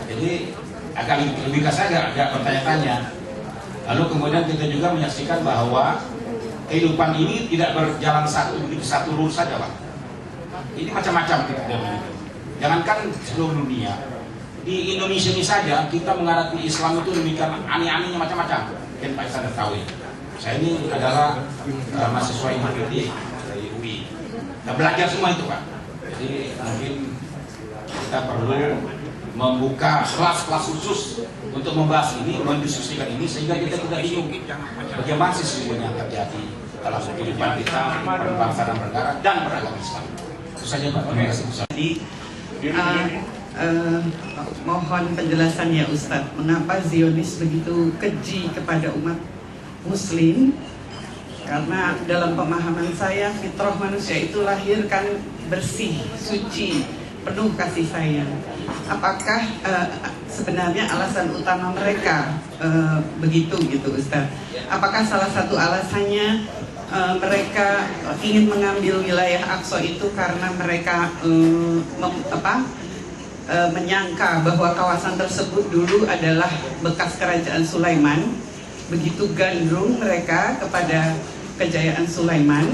Jadi agak lebih kasar agak bertanya-tanya. Lalu kemudian kita juga menyaksikan bahwa kehidupan ini tidak berjalan satu lurus saja, Pak. Ini macam-macam kita begitu. Jangankan seluruh dunia, di Indonesia ini saja kita menghadapi Islam itu demikian aneh-anehnya macam-macam. Mungkin Pak Isan tahu ya. Saya ini adalah mahasiswa Imagedi dari UI. Kita belajar semua itu, Pak. Jadi mungkin kita perlu membuka kelas-kelas khusus untuk membahas ini, mendiskusikan ini sehingga kita tidak bingung bagaimana sih sesungguhnya terjadi dalam kehidupan kita, berbangsa dan bernegara dan beragama Islam. Itu saja, Pak. Terima kasih. Jadi mohon penjelasan ya Ustadz, mengapa Zionis begitu keji kepada umat Muslim? Karena dalam pemahaman saya fitrah manusia itu lahir kan bersih, suci, penuh kasih sayang. Apakah sebenarnya alasan utama mereka begitu gitu Ustaz? Apakah salah satu alasannya mereka ingin mengambil wilayah Aqsa itu karena mereka menyangka bahwa kawasan tersebut dulu adalah bekas kerajaan Sulaiman? Begitu gandrung mereka kepada kejayaan Sulaiman.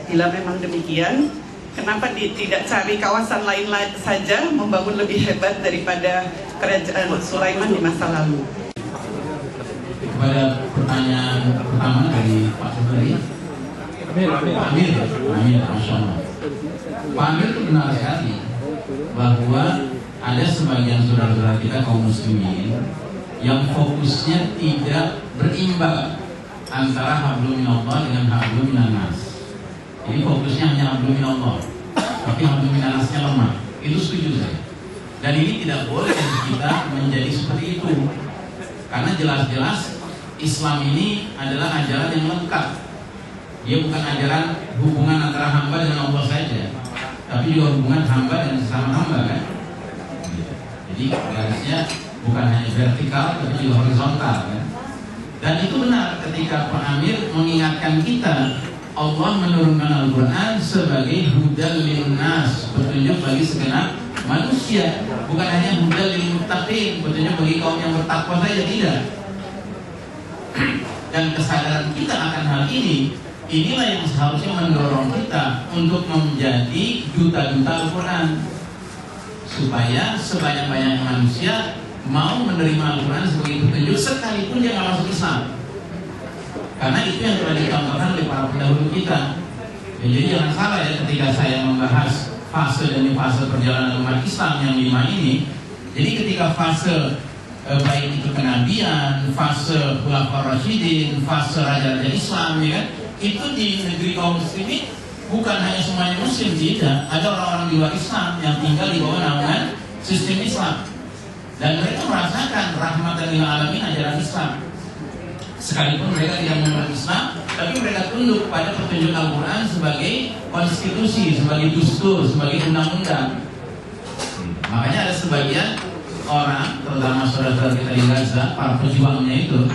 Bila memang demikian, kenapa tidak cari kawasan lain saja membangun lebih hebat daripada kerajaan Sulaiman di masa lalu? Kepada pertanyaan pertama dari Pak Subari, Amir, Masya Allah. Pak Amir itu benar sekali bahwa ada sebagian saudara-saudara kita kaum muslimin yang fokusnya tidak berimbang antara hablum minallah dengan hablum minannas. Jadi fokusnya hanya hablum minallah, tapi hablum minannasnya lemah. Itu setuju saya. Dan ini tidak boleh kita menjadi seperti itu, karena jelas-jelas Islam ini adalah ajaran yang lengkap. Dia bukan ajaran hubungan antara hamba dengan Allah saja, tapi juga hubungan hamba dengan sesama hamba, kan? Jadi garisnya bukan hanya vertikal, tapi juga horizontal, kan? Dan itu benar ketika Pak Amir mengingatkan kita, Allah menurunkan Al-Quran sebagai hudal linnas, petunjuk bagi segenap manusia, bukan hanya hudal lil muttaqin, petunjuk bagi kaum yang bertakwa saja, tidak. Dan kesadaran kita akan hal ini, inilah yang seharusnya mendorong kita untuk menjadi duta-duta Al-Quran, supaya sebanyak-banyak manusia mau menerima Al-Quran sebagai petunjuk sekalipun dia nggak masuk Islam. Karena itu yang telah dicontohkan oleh para pendahulu kita. Ya, jadi jangan salah ya ketika saya membahas fase demi fase perjalanan umat Islam yang 5 ini. Jadi ketika fase baik itu kenabian, fase Khulafaur Rasyidin, fase raja-raja Islam, ya kan, itu di negeri kaum muslimin bukan hanya semuanya muslim, tidak. Ada orang-orang di luar Islam yang tinggal di bawah naungan sistem Islam, dan mereka merasakan rahmatan lil alamin ajaran Islam. Sekalipun mereka tidak mengenal Islam, tapi mereka tunduk pada petunjuk Al-Quran sebagai konstitusi, sebagai dustur, sebagai undang-undang. Makanya ada sebagian orang, terutama saudara-saudara kita di Gaza, para pejuangnya itu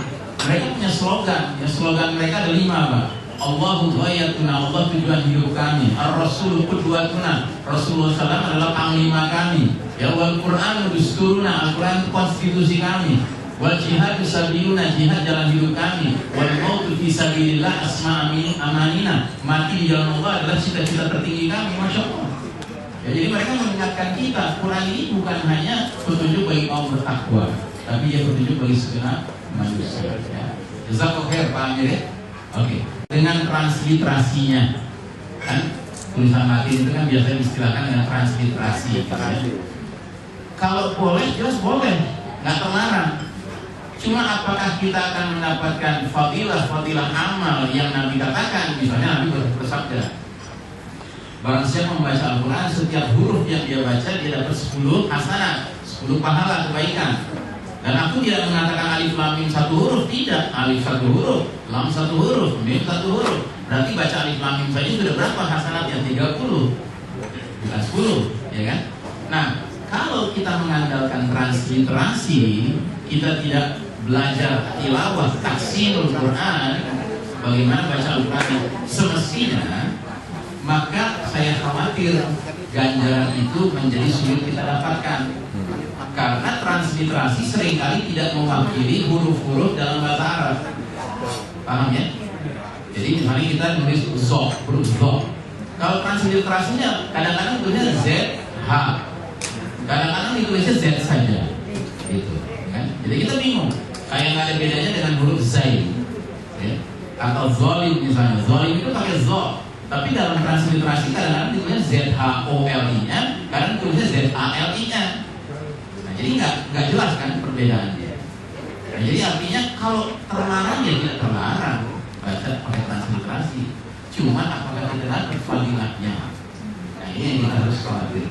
Mereka punya slogan, ya slogan mereka ada 5 Pak. Allahu ghayatuna, Allah tujuan hidup kami. Ar-Rasul qudwatuna, Rasulullah SAW adalah panglima kami. Ya wal Quran dusturuna, Al-Quran konstitusi kami. Wal jihad sabiluna, jihad jalan hidup kami. Wal mautu fi sabilillah asma amanina, mati di jalan Allah adalah cita-cita tertinggi kami. Masya Allah. Ya, jadi mereka mengingatkan kita, Quran ini bukan hanya petunjuk bagi kaum bertakwa, tapi ia petunjuk bagi segenap manusia. Ya. Jazakallahu khair, Pak Amir ya. Oke. Dengan transliterasinya, kan tulisan Latin itu kan biasanya istilahkan dengan transliterasi. Ya. Kalau boleh, jelas boleh, nggak terlarang. Cuma apakah kita akan mendapatkan fadilah amal yang Nabi katakan? Misalnya Nabi bersabda, barang siapa membaca Al-Quran, setiap huruf yang dia baca dia dapat 10 hasanah, 10 pahala kebaikan. Dan aku tidak mengatakan alif lam mim 1 huruf, tidak. Alif 1 huruf, lam 1 huruf, mim 1 huruf. Berarti baca alif lam mim saja sudah berapa hasanatnya? 30, bukan 10, ya kan? Nah, kalau kita mengandalkan transliterasi, kita tidak belajar tilawah tahsinul Quran, bagaimana baca Al-Quran semestinya, maka saya khawatir ganjaran itu menjadi sulit kita dapatkan. Karena transliterasi seringkali tidak mewakili huruf-huruf dalam bahasa Arab. Paham ya? Jadi misalnya kita nulis zo, huruf zo. Kalau transliterasinya kadang-kadang tulisnya Z, H, kadang-kadang ditulisnya Z saja, gitu kan? Jadi kita bingung. Kayak nggak ada bedanya dengan huruf Zai, ya? Atau zolim misalnya. Zolim itu pakai zo, tapi dalam transliterasi kadang-kadang ditulisnya Z-H-O-L-I-nya, kadang tulisnya Z-A-L-I-nya. Nah, jadi nggak jelas kan perbedaannya. Nah, jadi artinya kalau terlarang ya tidak terlarang baca pakai transliterasi. Cuma apakah kita dapat fadilahnya? Nah, ini yang kita harus khawatir.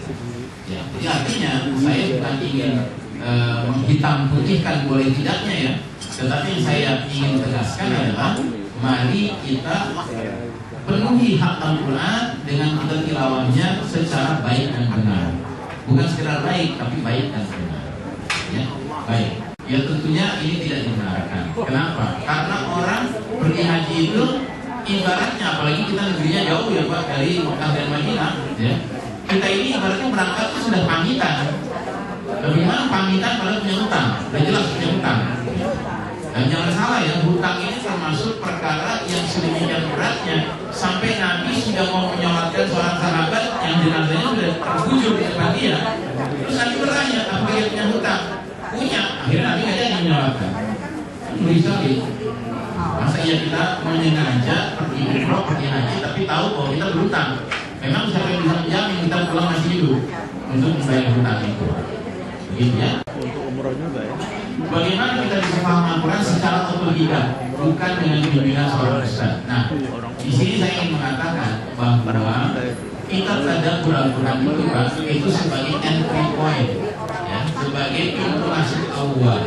Ya, jadi artinya saya bukan ingin menghitam putihkan boleh tidaknya ya, tetapi yang saya ingin tegaskan adalah mari kita penuhi hak Al-Quran dengan kita tilawahnya secara baik dan benar, bukan sekedar baik tapi baik dan benar. Ya, baik. Ya tentunya ini tidak dibenarkan. Kenapa? Karena orang pergi haji itu ibaratnya, apalagi kita negerinya jauh ya Pak, dari Mekah dan Madinah, ya. Kita ini ibaratnya berangkat itu sudah pamitan. Bagaimana pamitan pada punya hutang? Sudah jelas punya hutang. Dan jangan salah ya, hutang ini termasuk perkara yang sedemikian beratnya sampai Nabi sudah mau menyolatkan seorang sahabat yang jenazahnya sudah terbujur di depan dia. Terus Nabi bertanya, apa dia punya hutang? Punya. Akhirnya Nabi nggak jadi menyolatkan. Bisa gitu. Masa iya kita menyengaja pergi umroh, pergi haji, tapi tahu bahwa kita berhutang. Memang siapa yang bisa menjamin kita pulang masih hidup untuk membayar hutang itu? Begitu ya. Untuk umroh juga ya. Bagaimana kita bisa paham Al-Quran secara otodidak, bukan dengan bimbingan seorang ustaz. Nah, di sini saya ingin mengatakan bahwa kita tadabbur Al-Quran itu Pak, itu sebagai entry point, ya, sebagai pintu masuk awal.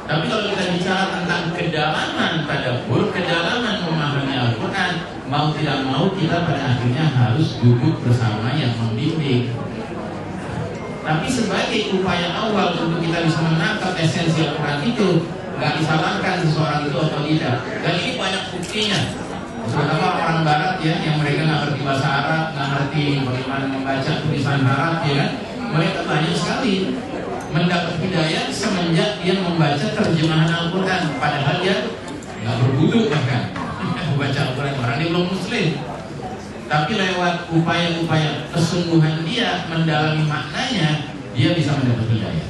Tapi kalau kita bicara tentang kedalaman tadabbur, kedalaman memahami Al-Quran, mau tidak mau kita pada akhirnya harus duduk bersama yang membimbing. Tapi sebagai upaya awal untuk kita bisa menangkap esensi Al-Quran itu, nggak disalahkan seseorang itu atau tidak. Dan ini banyak buktinya. Terutama orang Barat ya, yang mereka nggak ngerti bahasa Arab, nggak ngerti bagaimana membaca tulisan Arab, ya kan? Mereka banyak sekali mendapat hidayah semenjak dia membaca terjemahan Al-Quran, padahal dia nggak berwudu bahkan membaca Al-Quran, orang dia belum Muslim. Tapi lewat upaya-upaya kesungguhan dia mendalami maknanya, dia bisa mendapat hidayah.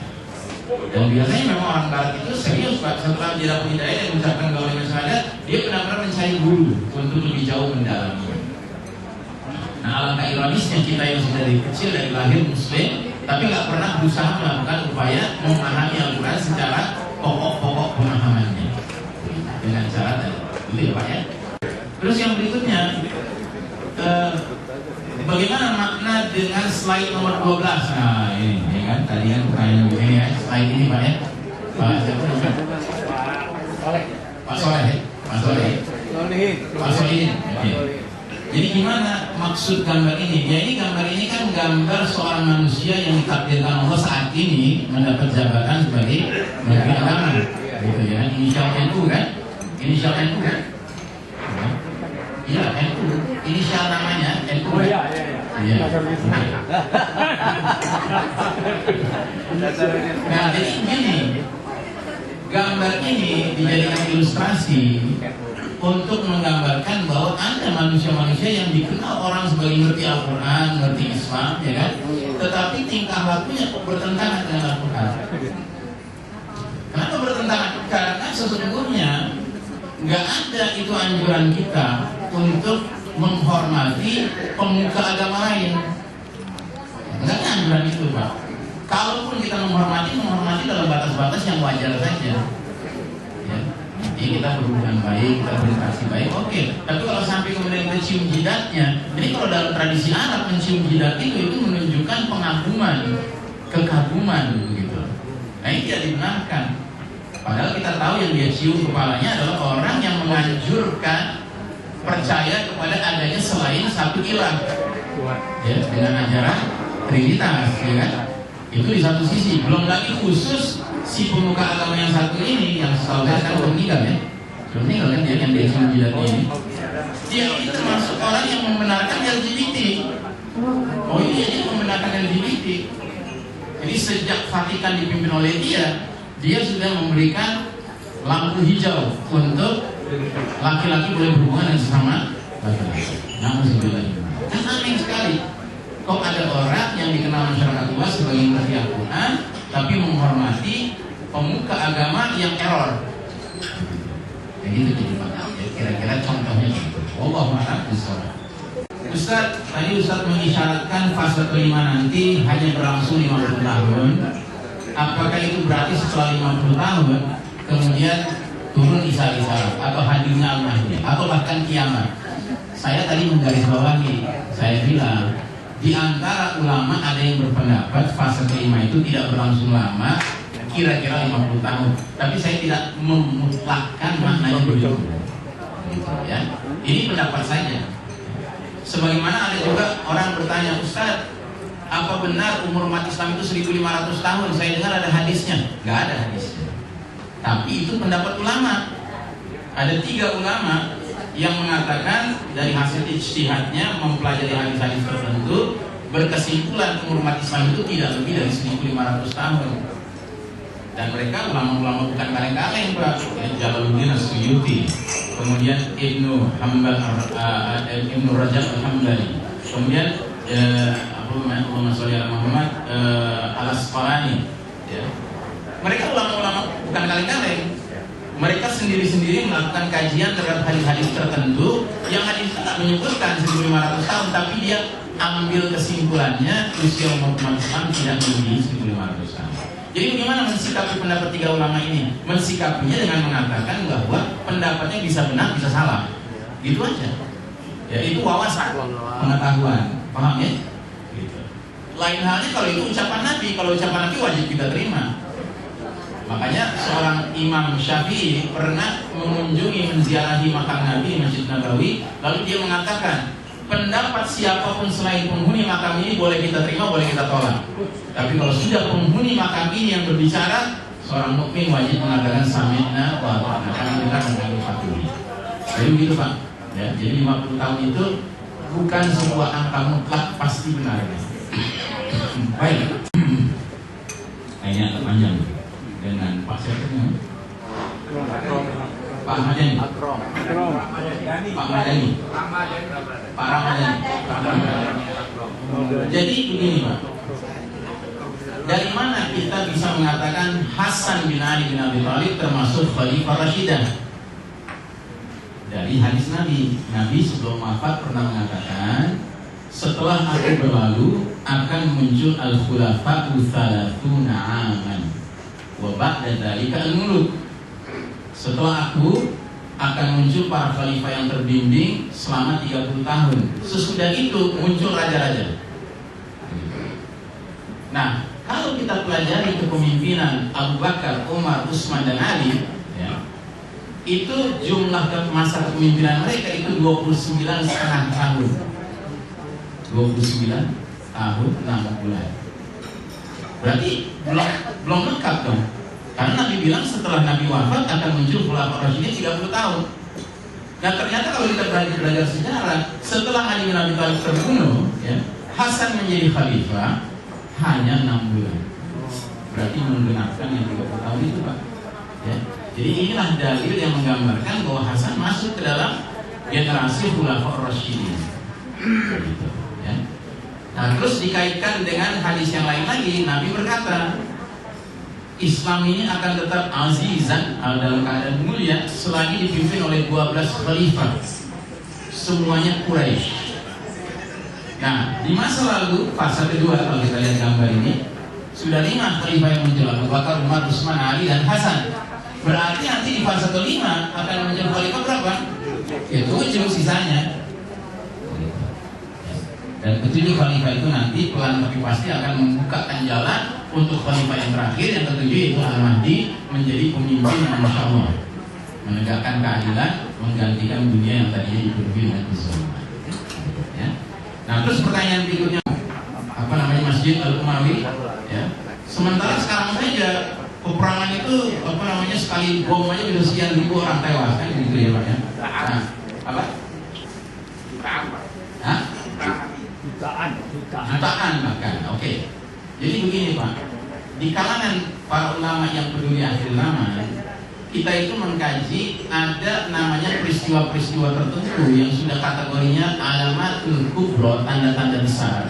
Dan biasanya memang orang Barat itu serius Pak, setelah dia dapat hidayah dan mengucapkan kaulima syahadat, dia benar-benar mencari guru untuk lebih jauh mendalami. Nah, alangkah ironisnya kita yang sudah dari kecil, dari lahir Muslim, tapi nggak pernah berusaha melakukan upaya memahami Al-Quran secara pokok-pokok pemahamannya dengan cara tadi, gitu ya Pak ya. Terus yang berikutnya, bagaimana makna dengan slide nomor 12? Nah ini ya kan, tadi kan pertanyaan begini ya, slide ini Pak ya. Pak Soleh. Jadi gimana maksud gambar ini? Ya ini gambar ini kan gambar seorang manusia yang ditakdirkan Allah saat ini mendapat jabatan sebagai Menteri Agama. gitu ya, inisial NU kan, inisial NU kan, iya NU, inisial namanya NU. Oh iya. Nah jadi gini, gambar ini dijadikan ilustrasi untuk menggambarkan bahwa ada manusia-manusia yang dikenal orang sebagai ngerti Al-Quran, ngerti Islam, ya kan? Tetapi tingkah lakunya kok bertentangan dengan Al-Quran. Kenapa bertentangan? Karena sesungguhnya nggak ada itu anjuran kita untuk menghormati pemuka agama lain. Nggak ada anjuran itu, Pak. Kalaupun kita menghormati dalam batas-batas yang wajar saja. Ya. Jadi kita berhubungan baik, kita berinteraksi baik, oke. Tapi kalau sampai kemudian kita cium jidatnya, jadi kalau dalam tradisi Arab mencium jidat itu menunjukkan pengaguman, kekaguman gitu. Nah ini tidak dibenarkan. Padahal kita tahu yang dia cium kepalanya adalah orang yang menganjurkan percaya kepada adanya selain satu ilah, ya, dengan ajaran Trinitas, ya kan? Itu di satu sisi. Belum lagi khusus si pemuka agama yang satu ini yang setahu saya kan belum meninggal ya, belum meninggal kan dia yang dia cium jidatnya ini. Dia ini termasuk orang yang membenarkan LGBT. Oh iya, dia membenarkan LGBT. Jadi sejak Vatikan dipimpin oleh dia sudah memberikan lampu hijau untuk laki-laki boleh berhubungan dengan sesama laki-laki. Namun sebenarnya kan aneh sekali. Kok ada orang yang dikenal masyarakat luas sebagai ngerti Al-Quran, tapi menghormati pemuka agama yang error. Ya gitu Pak. Ya, kira-kira contohnya gitu. Wallahu a'lam bishawab. Ustaz, tadi Ustaz mengisyaratkan fase kelima nanti hanya berlangsung 50 tahun. Apakah itu berarti setelah 50 tahun kemudian turun Isa atau hadirnya Al-Mahdi atau bahkan kiamat? Saya tadi menggarisbawahi, saya bilang di antara ulama ada yang berpendapat fase kelima itu tidak berlangsung lama, kira-kira 50 tahun. Tapi saya tidak memutlakkan maknanya begitu. Gitu, ya. Ini pendapat saya. Sebagaimana ada juga orang bertanya, Ustaz, apa benar umur umat Islam itu 1500 tahun? Saya dengar ada hadisnya. Nggak ada hadisnya. Tapi itu pendapat ulama. Ada 3 ulama yang mengatakan dari hasil ijtihadnya mempelajari hadis-hadis tertentu berkesimpulan umur umat Islam itu tidak lebih dari 1500 tahun. Dan mereka ulama-ulama bukan kaleng-kaleng, Pak. Jalaluddin As-Suyuti, kemudian Ibnu Rajab Al-Hambali, kemudian Allahumma sholli ala Muhammad Al-Asqalani, ya. Mereka ulama-ulama bukan kaleng-kaleng. Mereka sendiri-sendiri melakukan kajian terhadap hadis-hadis tertentu yang hadis tak menyebutkan 1500 tahun, tapi dia ambil kesimpulannya usia umat Islam tidak lebih 1500 tahun. Jadi bagaimana mensikapi pendapat 3 ulama ini? Mensikapinya dengan mengatakan bahwa pendapatnya bisa benar, bisa salah. Gitu aja. Ya itu wawasan, pengetahuan. Paham ya? Gitu. Lain halnya kalau itu ucapan Nabi, kalau ucapan Nabi wajib kita terima. Makanya seorang Imam Syafi'i pernah mengunjungi menziarahi makam Nabi di Masjid Nabawi, lalu dia mengatakan, pendapat siapapun selain penghuni makam ini boleh kita terima, boleh kita tolak. Tapi kalau sudah penghuni makam ini yang berbicara, seorang mukmin wajib mengatakan sami'na wa ata'na, kami dengar dan kami patuhi. Jadi begitu Pak. Ya, jadi 50 tahun itu bukan sebuah angka mutlak pasti benar. Baik. Kayaknya agak panjang dengan Pak Sekretariat. Pak Madani. Pak Madani. Pak Ramadhani. Jadi begini Pak. Dari mana kita bisa mengatakan Hasan bin Ali bin Abi Thalib termasuk Khalifah Rashidah? Dari hadis Nabi. Nabi sebelum wafat pernah mengatakan, setelah aku berlalu akan muncul al-khulafa'u thalathuna aman wa ba'da dzalika al-muluk. Setelah aku akan muncul para khalifah yang terbimbing selama 30 tahun. Sesudah itu muncul raja-raja. Nah, kalau kita pelajari kepemimpinan Abu Bakar, Umar, Utsman dan Ali, ya, itu jumlah masa kepemimpinan mereka itu 29,5 tahun. 29 tahun 6 bulan. Berarti belum lengkap dong. Karena Nabi bilang setelah Nabi wafat akan muncul khulafaur rasyidin 30 tahun. Nah ternyata kalau kita belajar sejarah, setelah Ali bin Abi Thalib terbunuh, ya, Hasan menjadi khalifah hanya 6 bulan. Berarti menggenapkan yang 30 tahun itu, Pak. Ya. Jadi inilah dalil yang menggambarkan bahwa Hasan masuk ke dalam generasi khulafaur rasyidin. Gitu, ya. Nah terus dikaitkan dengan hadis yang lain lagi, Nabi berkata, Islam ini akan tetap azizan dalam keadaan mulia selagi dipimpin oleh 12 khalifah, semuanya Quraisy. Nah di masa lalu fase kedua, kalau kita lihat gambar ini, sudah 5 khalifah yang muncul, Abu Bakar, Umar, Utsman, Ali, dan Hasan. Berarti nanti di fase kelima akan muncul khalifah berapa? Ya tujuh sisanya. Dan ketujuh khalifah itu nanti pelan tapi pasti akan membukakan jalan untuk khalifah yang terakhir, yang ketujuh yaitu Al-Mahdi, menjadi pemimpin yang Masya Allah menegakkan keadilan, menggantikan dunia yang tadinya dipenuhi dengan kezaliman. Ya. Nah terus pertanyaan berikutnya, apa namanya, Masjid Al-Umawi, ya. Sementara sekarang saja peperangan itu apa namanya, sekali bom aja bisa sekian ribu orang tewas kan gitu ya Pak ya. Nah, apa? Hah? Jutaan bahkan. Oke. Jadi begini Pak, di kalangan para ulama yang peduli akhir zaman, kita itu mengkaji ada namanya peristiwa-peristiwa tertentu yang sudah kategorinya alamatul kubra, tanda-tanda besar,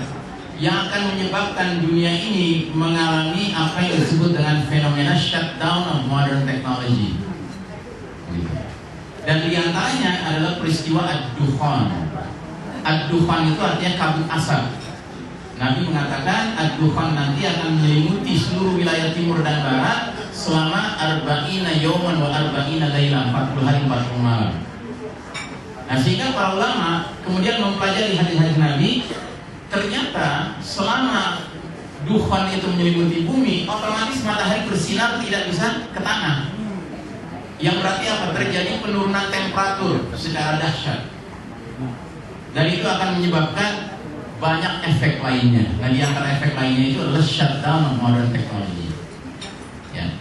yang akan menyebabkan dunia ini mengalami apa yang disebut dengan fenomena shutdown of modern technology. Dan diantaranya adalah peristiwa ad-dukhan. Ad-dukhan itu artinya kabut asap. Nabi mengatakan ad-dukhan nanti akan menyelimuti seluruh wilayah timur dan barat selama arba'ina yawman wa arba'ina layla, 40 hari 40 malam. Nah sehingga para ulama kemudian mempelajari hadis-hadis Nabi. Ternyata selama dukhan itu menyelimuti bumi, otomatis matahari bersinar tidak bisa ke tanah. Yang berarti apa? Terjadi penurunan temperatur secara dahsyat. Dan itu akan menyebabkan banyak efek lainnya. Nah di antara efek lainnya itu adalah shutdown of modern technology. Ya.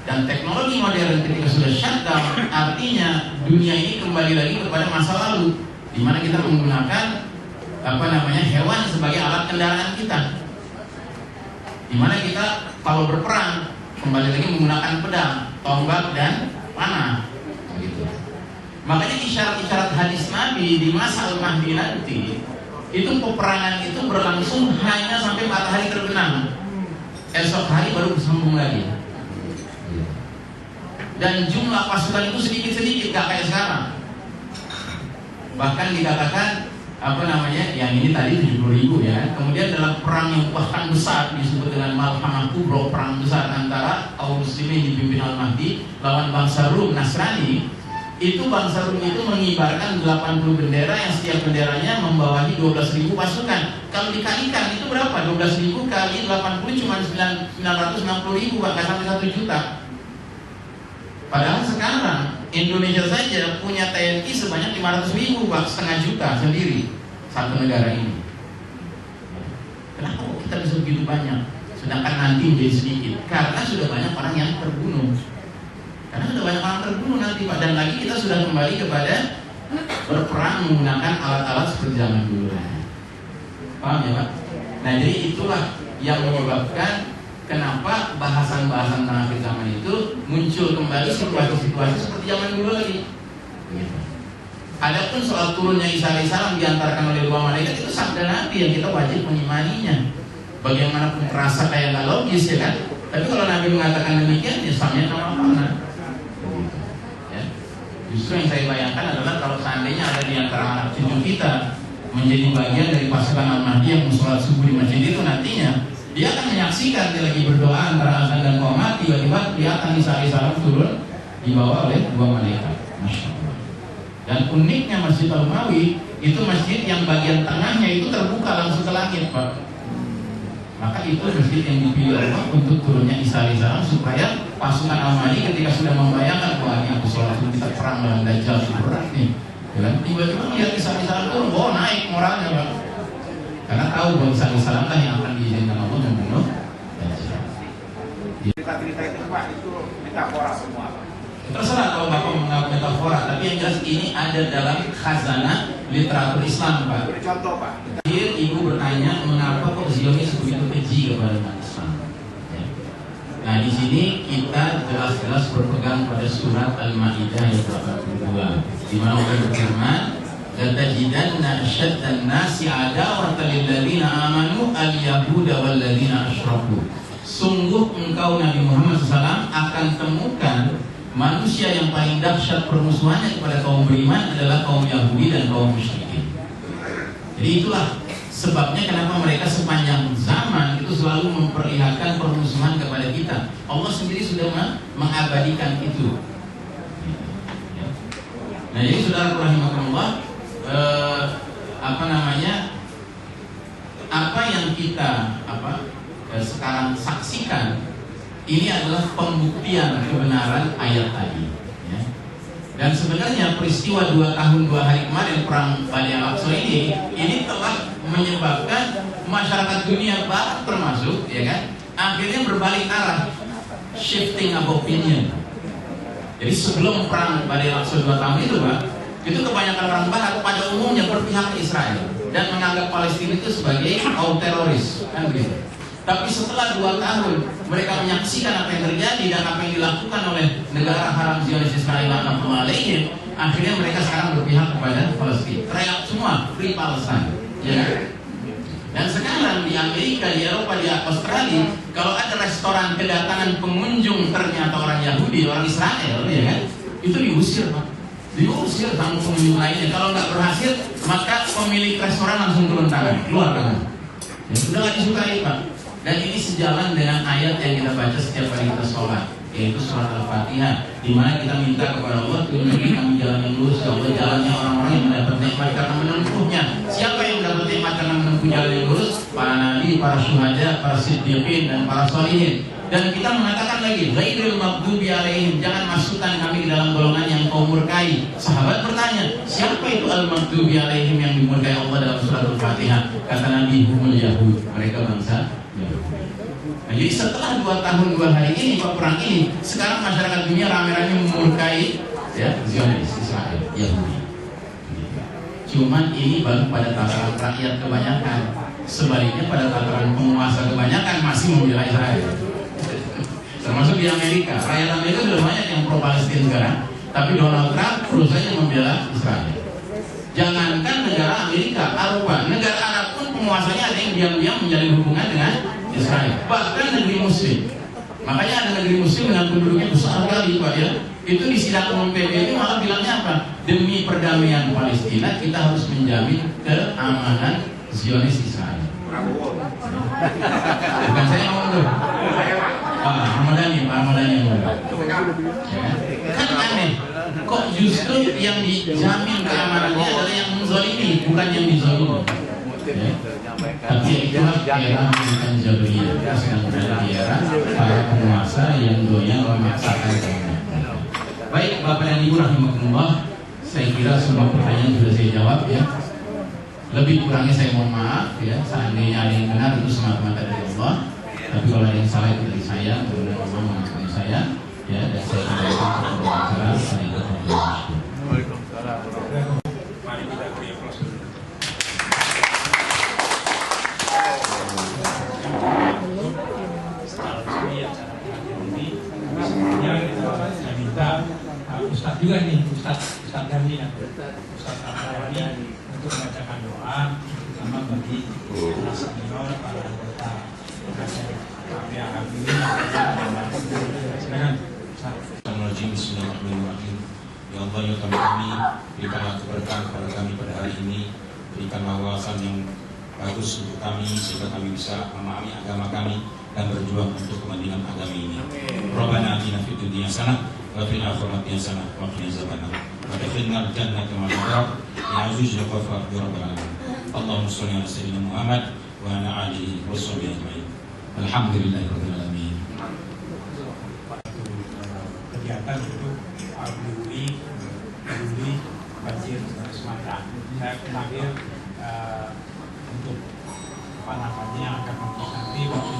Dan teknologi modern ketika sudah shutdown, artinya dunia ini kembali lagi kepada masa lalu, di mana kita menggunakan apa namanya, hewan sebagai alat kendaraan kita, dimana kita kalau berperang kembali lagi menggunakan pedang, tombak dan panah begitu. Makanya isyarat-isyarat hadis Nabi di masa Al-Mahdi nanti itu peperangan itu berlangsung hanya sampai matahari terbenam, esok hari baru bersambung lagi, dan jumlah pasukan itu sedikit-sedikit, gak kayak sekarang. Bahkan dikatakan apa namanya, yang ini tadi 70.000 ya. Kemudian dalam perang yang bahkan besar disebut dengan Malhamah Kubra, perang besar antara kaum muslimin dipimpin Al-Mahdi lawan bangsa Rum Nasrani, itu bangsa Rum itu mengibarkan 80 bendera yang setiap benderanya membawahi 12.000 pasukan. Kalau dikalikan itu berapa? 12.000 kali 80 cuma 960.000, bahkan sampai 1 juta. Padahal sekarang Indonesia saja punya TNI sebanyak 500.000, Pak, setengah juta sendiri satu negara ini. Kenapa kita bisa begitu banyak? Sedangkan nanti menjadi sedikit. Karena sudah banyak orang yang terbunuh. Karena sudah banyak orang terbunuh nanti, Pak. Dan lagi kita sudah kembali kepada berperang menggunakan alat-alat seperti zaman dulu. Paham ya Pak? Nah jadi itulah yang menyebabkan kenapa bahasan-bahasan tentang akhir zaman itu muncul kembali situasi-situasi seperti zaman dulu lagi. Adapun soal turunnya Isa alaihissalam diantarkan oleh 2 malaikat, itu sabda Nabi yang kita wajib mengimaninya. Bagaimanapun terasa kayak nggak logis ya kan. Tapi kalau Nabi mengatakan demikian, ya samanya nama mana? Ya. Justru yang saya bayangkan adalah kalau seandainya ada di antara anak cucu kita menjadi bagian dari pasukan Al-Mahdi yang sholat subuh di masjid itu, nantinya dia akan menyaksikan dia lagi berdoa antara azan dan qomat, tiba-tiba dia akan Isa alaihissalam turun dibawa oleh 2 malaikat. Masya Allah. Dan uniknya Masjid Al-Umawi itu masjid yang bagian tengahnya itu terbuka langsung ke langit, Pak. Maka itu masjid yang dipilih Allah untuk turunnya Isa alaihissalam, supaya pasukan Al-Mahdi ketika sudah membayangkan bahwa ini aku sholat kita perang dengan Dajjal itu berat nih, tiba-tiba lihat Isa alaihissalam turun, naik moralnya, Pak. Karena tahu bahwa Isa alaihissalam lah yang akan diizinkan Allah membunuh Dajjal. cerita-cerita itu Pak itu metafora semua Pak. Terserah kalau Bapak menganggap metafora, tapi yang jelas ini ada dalam khazanah literatur Islam Pak. Beri contoh Pak. Terakhir Ibu bertanya mengapa kok Zionis begitu keji kepada umat Islam. Ya. Nah di sini kita jelas-jelas berpegang pada surat Al-Maidah ayat 82, di mana Allah berfirman, "Latajidanna asyaddan nasi adawatan lil ladzina amanu al-yahuda wal ladzina asyraku." Sungguh engkau Nabi Muhammad SAW akan temukan manusia yang paling dahsyat permusuhannya kepada kaum beriman adalah kaum Yahudi dan kaum musyrikin. Jadi itulah sebabnya kenapa mereka sepanjang zaman itu selalu memperlihatkan permusuhan kepada kita. Allah sendiri sudah mengabadikan itu. Nah jadi saudara rahimakumullah, apa yang kita sekarang saksikan ini adalah pembuktian kebenaran ayat tadi. Ya. Dan sebenarnya peristiwa 2 tahun 2 hari kemarin perang Bani Al-Aqsa ini telah menyebabkan masyarakat dunia barat termasuk, ya kan, akhirnya berbalik arah, shifting of opinion. Jadi sebelum perang Bani Al-Aqsa 2 tahun itu Pak, itu kebanyakan orang barat pada umumnya berpihak ke Israel dan menganggap Palestina itu sebagai kaum teroris, kan begitu. Tapi setelah 2 tahun mereka menyaksikan apa yang terjadi dan apa yang dilakukan oleh negara haram Zionis Israel, akhirnya mereka sekarang berpihak kepada Palestina. Teriak semua Free Palestine, ya. Dan sekarang di Amerika, di Eropa, di Australia, kalau ada restoran kedatangan pengunjung ternyata orang Yahudi, orang Israel, ya kan, itu diusir Pak. Diusir sama pengunjung lainnya. Kalau nggak berhasil, maka pemilik restoran langsung turun tangan, keluar tangan. Ya sudah nggak disukai Pak. Dan ini sejalan dengan ayat yang kita baca setiap kali kita sholat, yaitu surat Al-Fatihah, di mana kita minta kepada Allah, tunjuki kami jalan yang lurus, ya Allah, jalannya orang-orang yang mendapat nikmat karena menempuhnya. Siapa yang mendapat nikmat karena menempuh jalan yang lurus? Para nabi, para syuhada, para siddiqin, dan para sholihin. Dan kita mengatakan lagi, ghairil maghdubi alaihim, jangan masukkan kami ke dalam golongan yang kau murkai. Sahabat bertanya, siapa itu al-maghdubi alaihim yang dimurkai Allah dalam surat Al-Fatihah? Kata Nabi, humul Yahud, mereka bangsa Yahudi. Nah, jadi setelah 2 tahun 2 hari ini Pak perang ini, sekarang masyarakat dunia rame-rame memurkai ya Zionis Israel, Yahudi. Cuman ini baru pada tataran rakyat kebanyakan. Sebaliknya pada tataran penguasa kebanyakan masih membela Israel. Termasuk di Amerika, rakyat Amerika sudah banyak yang pro Palestina sekarang, tapi Donald Trump terus saja membela Israel. Jangankan negara Amerika, Eropa, negara Arab pun penguasanya ada yang diam-diam menjalin hubungan dengan Israel. Bahkan negeri Muslim. Makanya ada negeri Muslim dengan penduduknya besar sekali Pak ya. Itu di sidang umum PBB malah bilangnya apa? Demi perdamaian Palestina kita harus menjamin keamanan Zionis Israel. Bukan saya ngomong tuh. Pak Ramadhani ngomong. Ya. Kan aneh. Kok justru yang dijamin keamanannya adalah yang menzalimi, bukan yang dizalimi. Ya. Tapi itulah era bukan Jabriyah. Kita sedang berada di era para penguasa yang doyan memaksakan kehendak. Baik Bapak dan Ibu rahimakumullah, saya kira semua pertanyaan sudah saya jawab ya. Lebih kurangnya saya mohon maaf ya. Seandainya ada yang benar itu semata-mata dari Allah. Tapi kalau ada yang salah itu dari saya, kemudian Allah mengampuni saya ya, dan saya kembalikan kepada masalah. Waalaikumsalam. Mari kita beri prosedur. Saya minta Ustadz juga nih, Ustadz Dhani, Ustadz Dhani untuk membacakan doa sama bagi para senior, para anggota kami akan pilih. Silakan. Bismillahirrahmanirrahim. Ya Allah ya kami, berikanlah keberkahan kepada kami pada hari ini, berikanlah wawasan yang bagus untuk kami sehingga kami bisa memahami agama kami dan berjuang untuk kepentingan agama ini. Rabbana atina fid dunya hasanah wa fil akhirati hasanah wa qina azabannar. Wa adkhilna al-jannata ma'al abrar ya aziz ya ghafar ya rabbal alamin. Allahumma shalli ala sayyidina Muhammad wa ala alihi wa sahbihi ajma'in. Alhamdulillahirabbil alamin. Kegiatan itu peduli banjir Sumatera. Saya panggil untuk apa namanya akan nanti waktu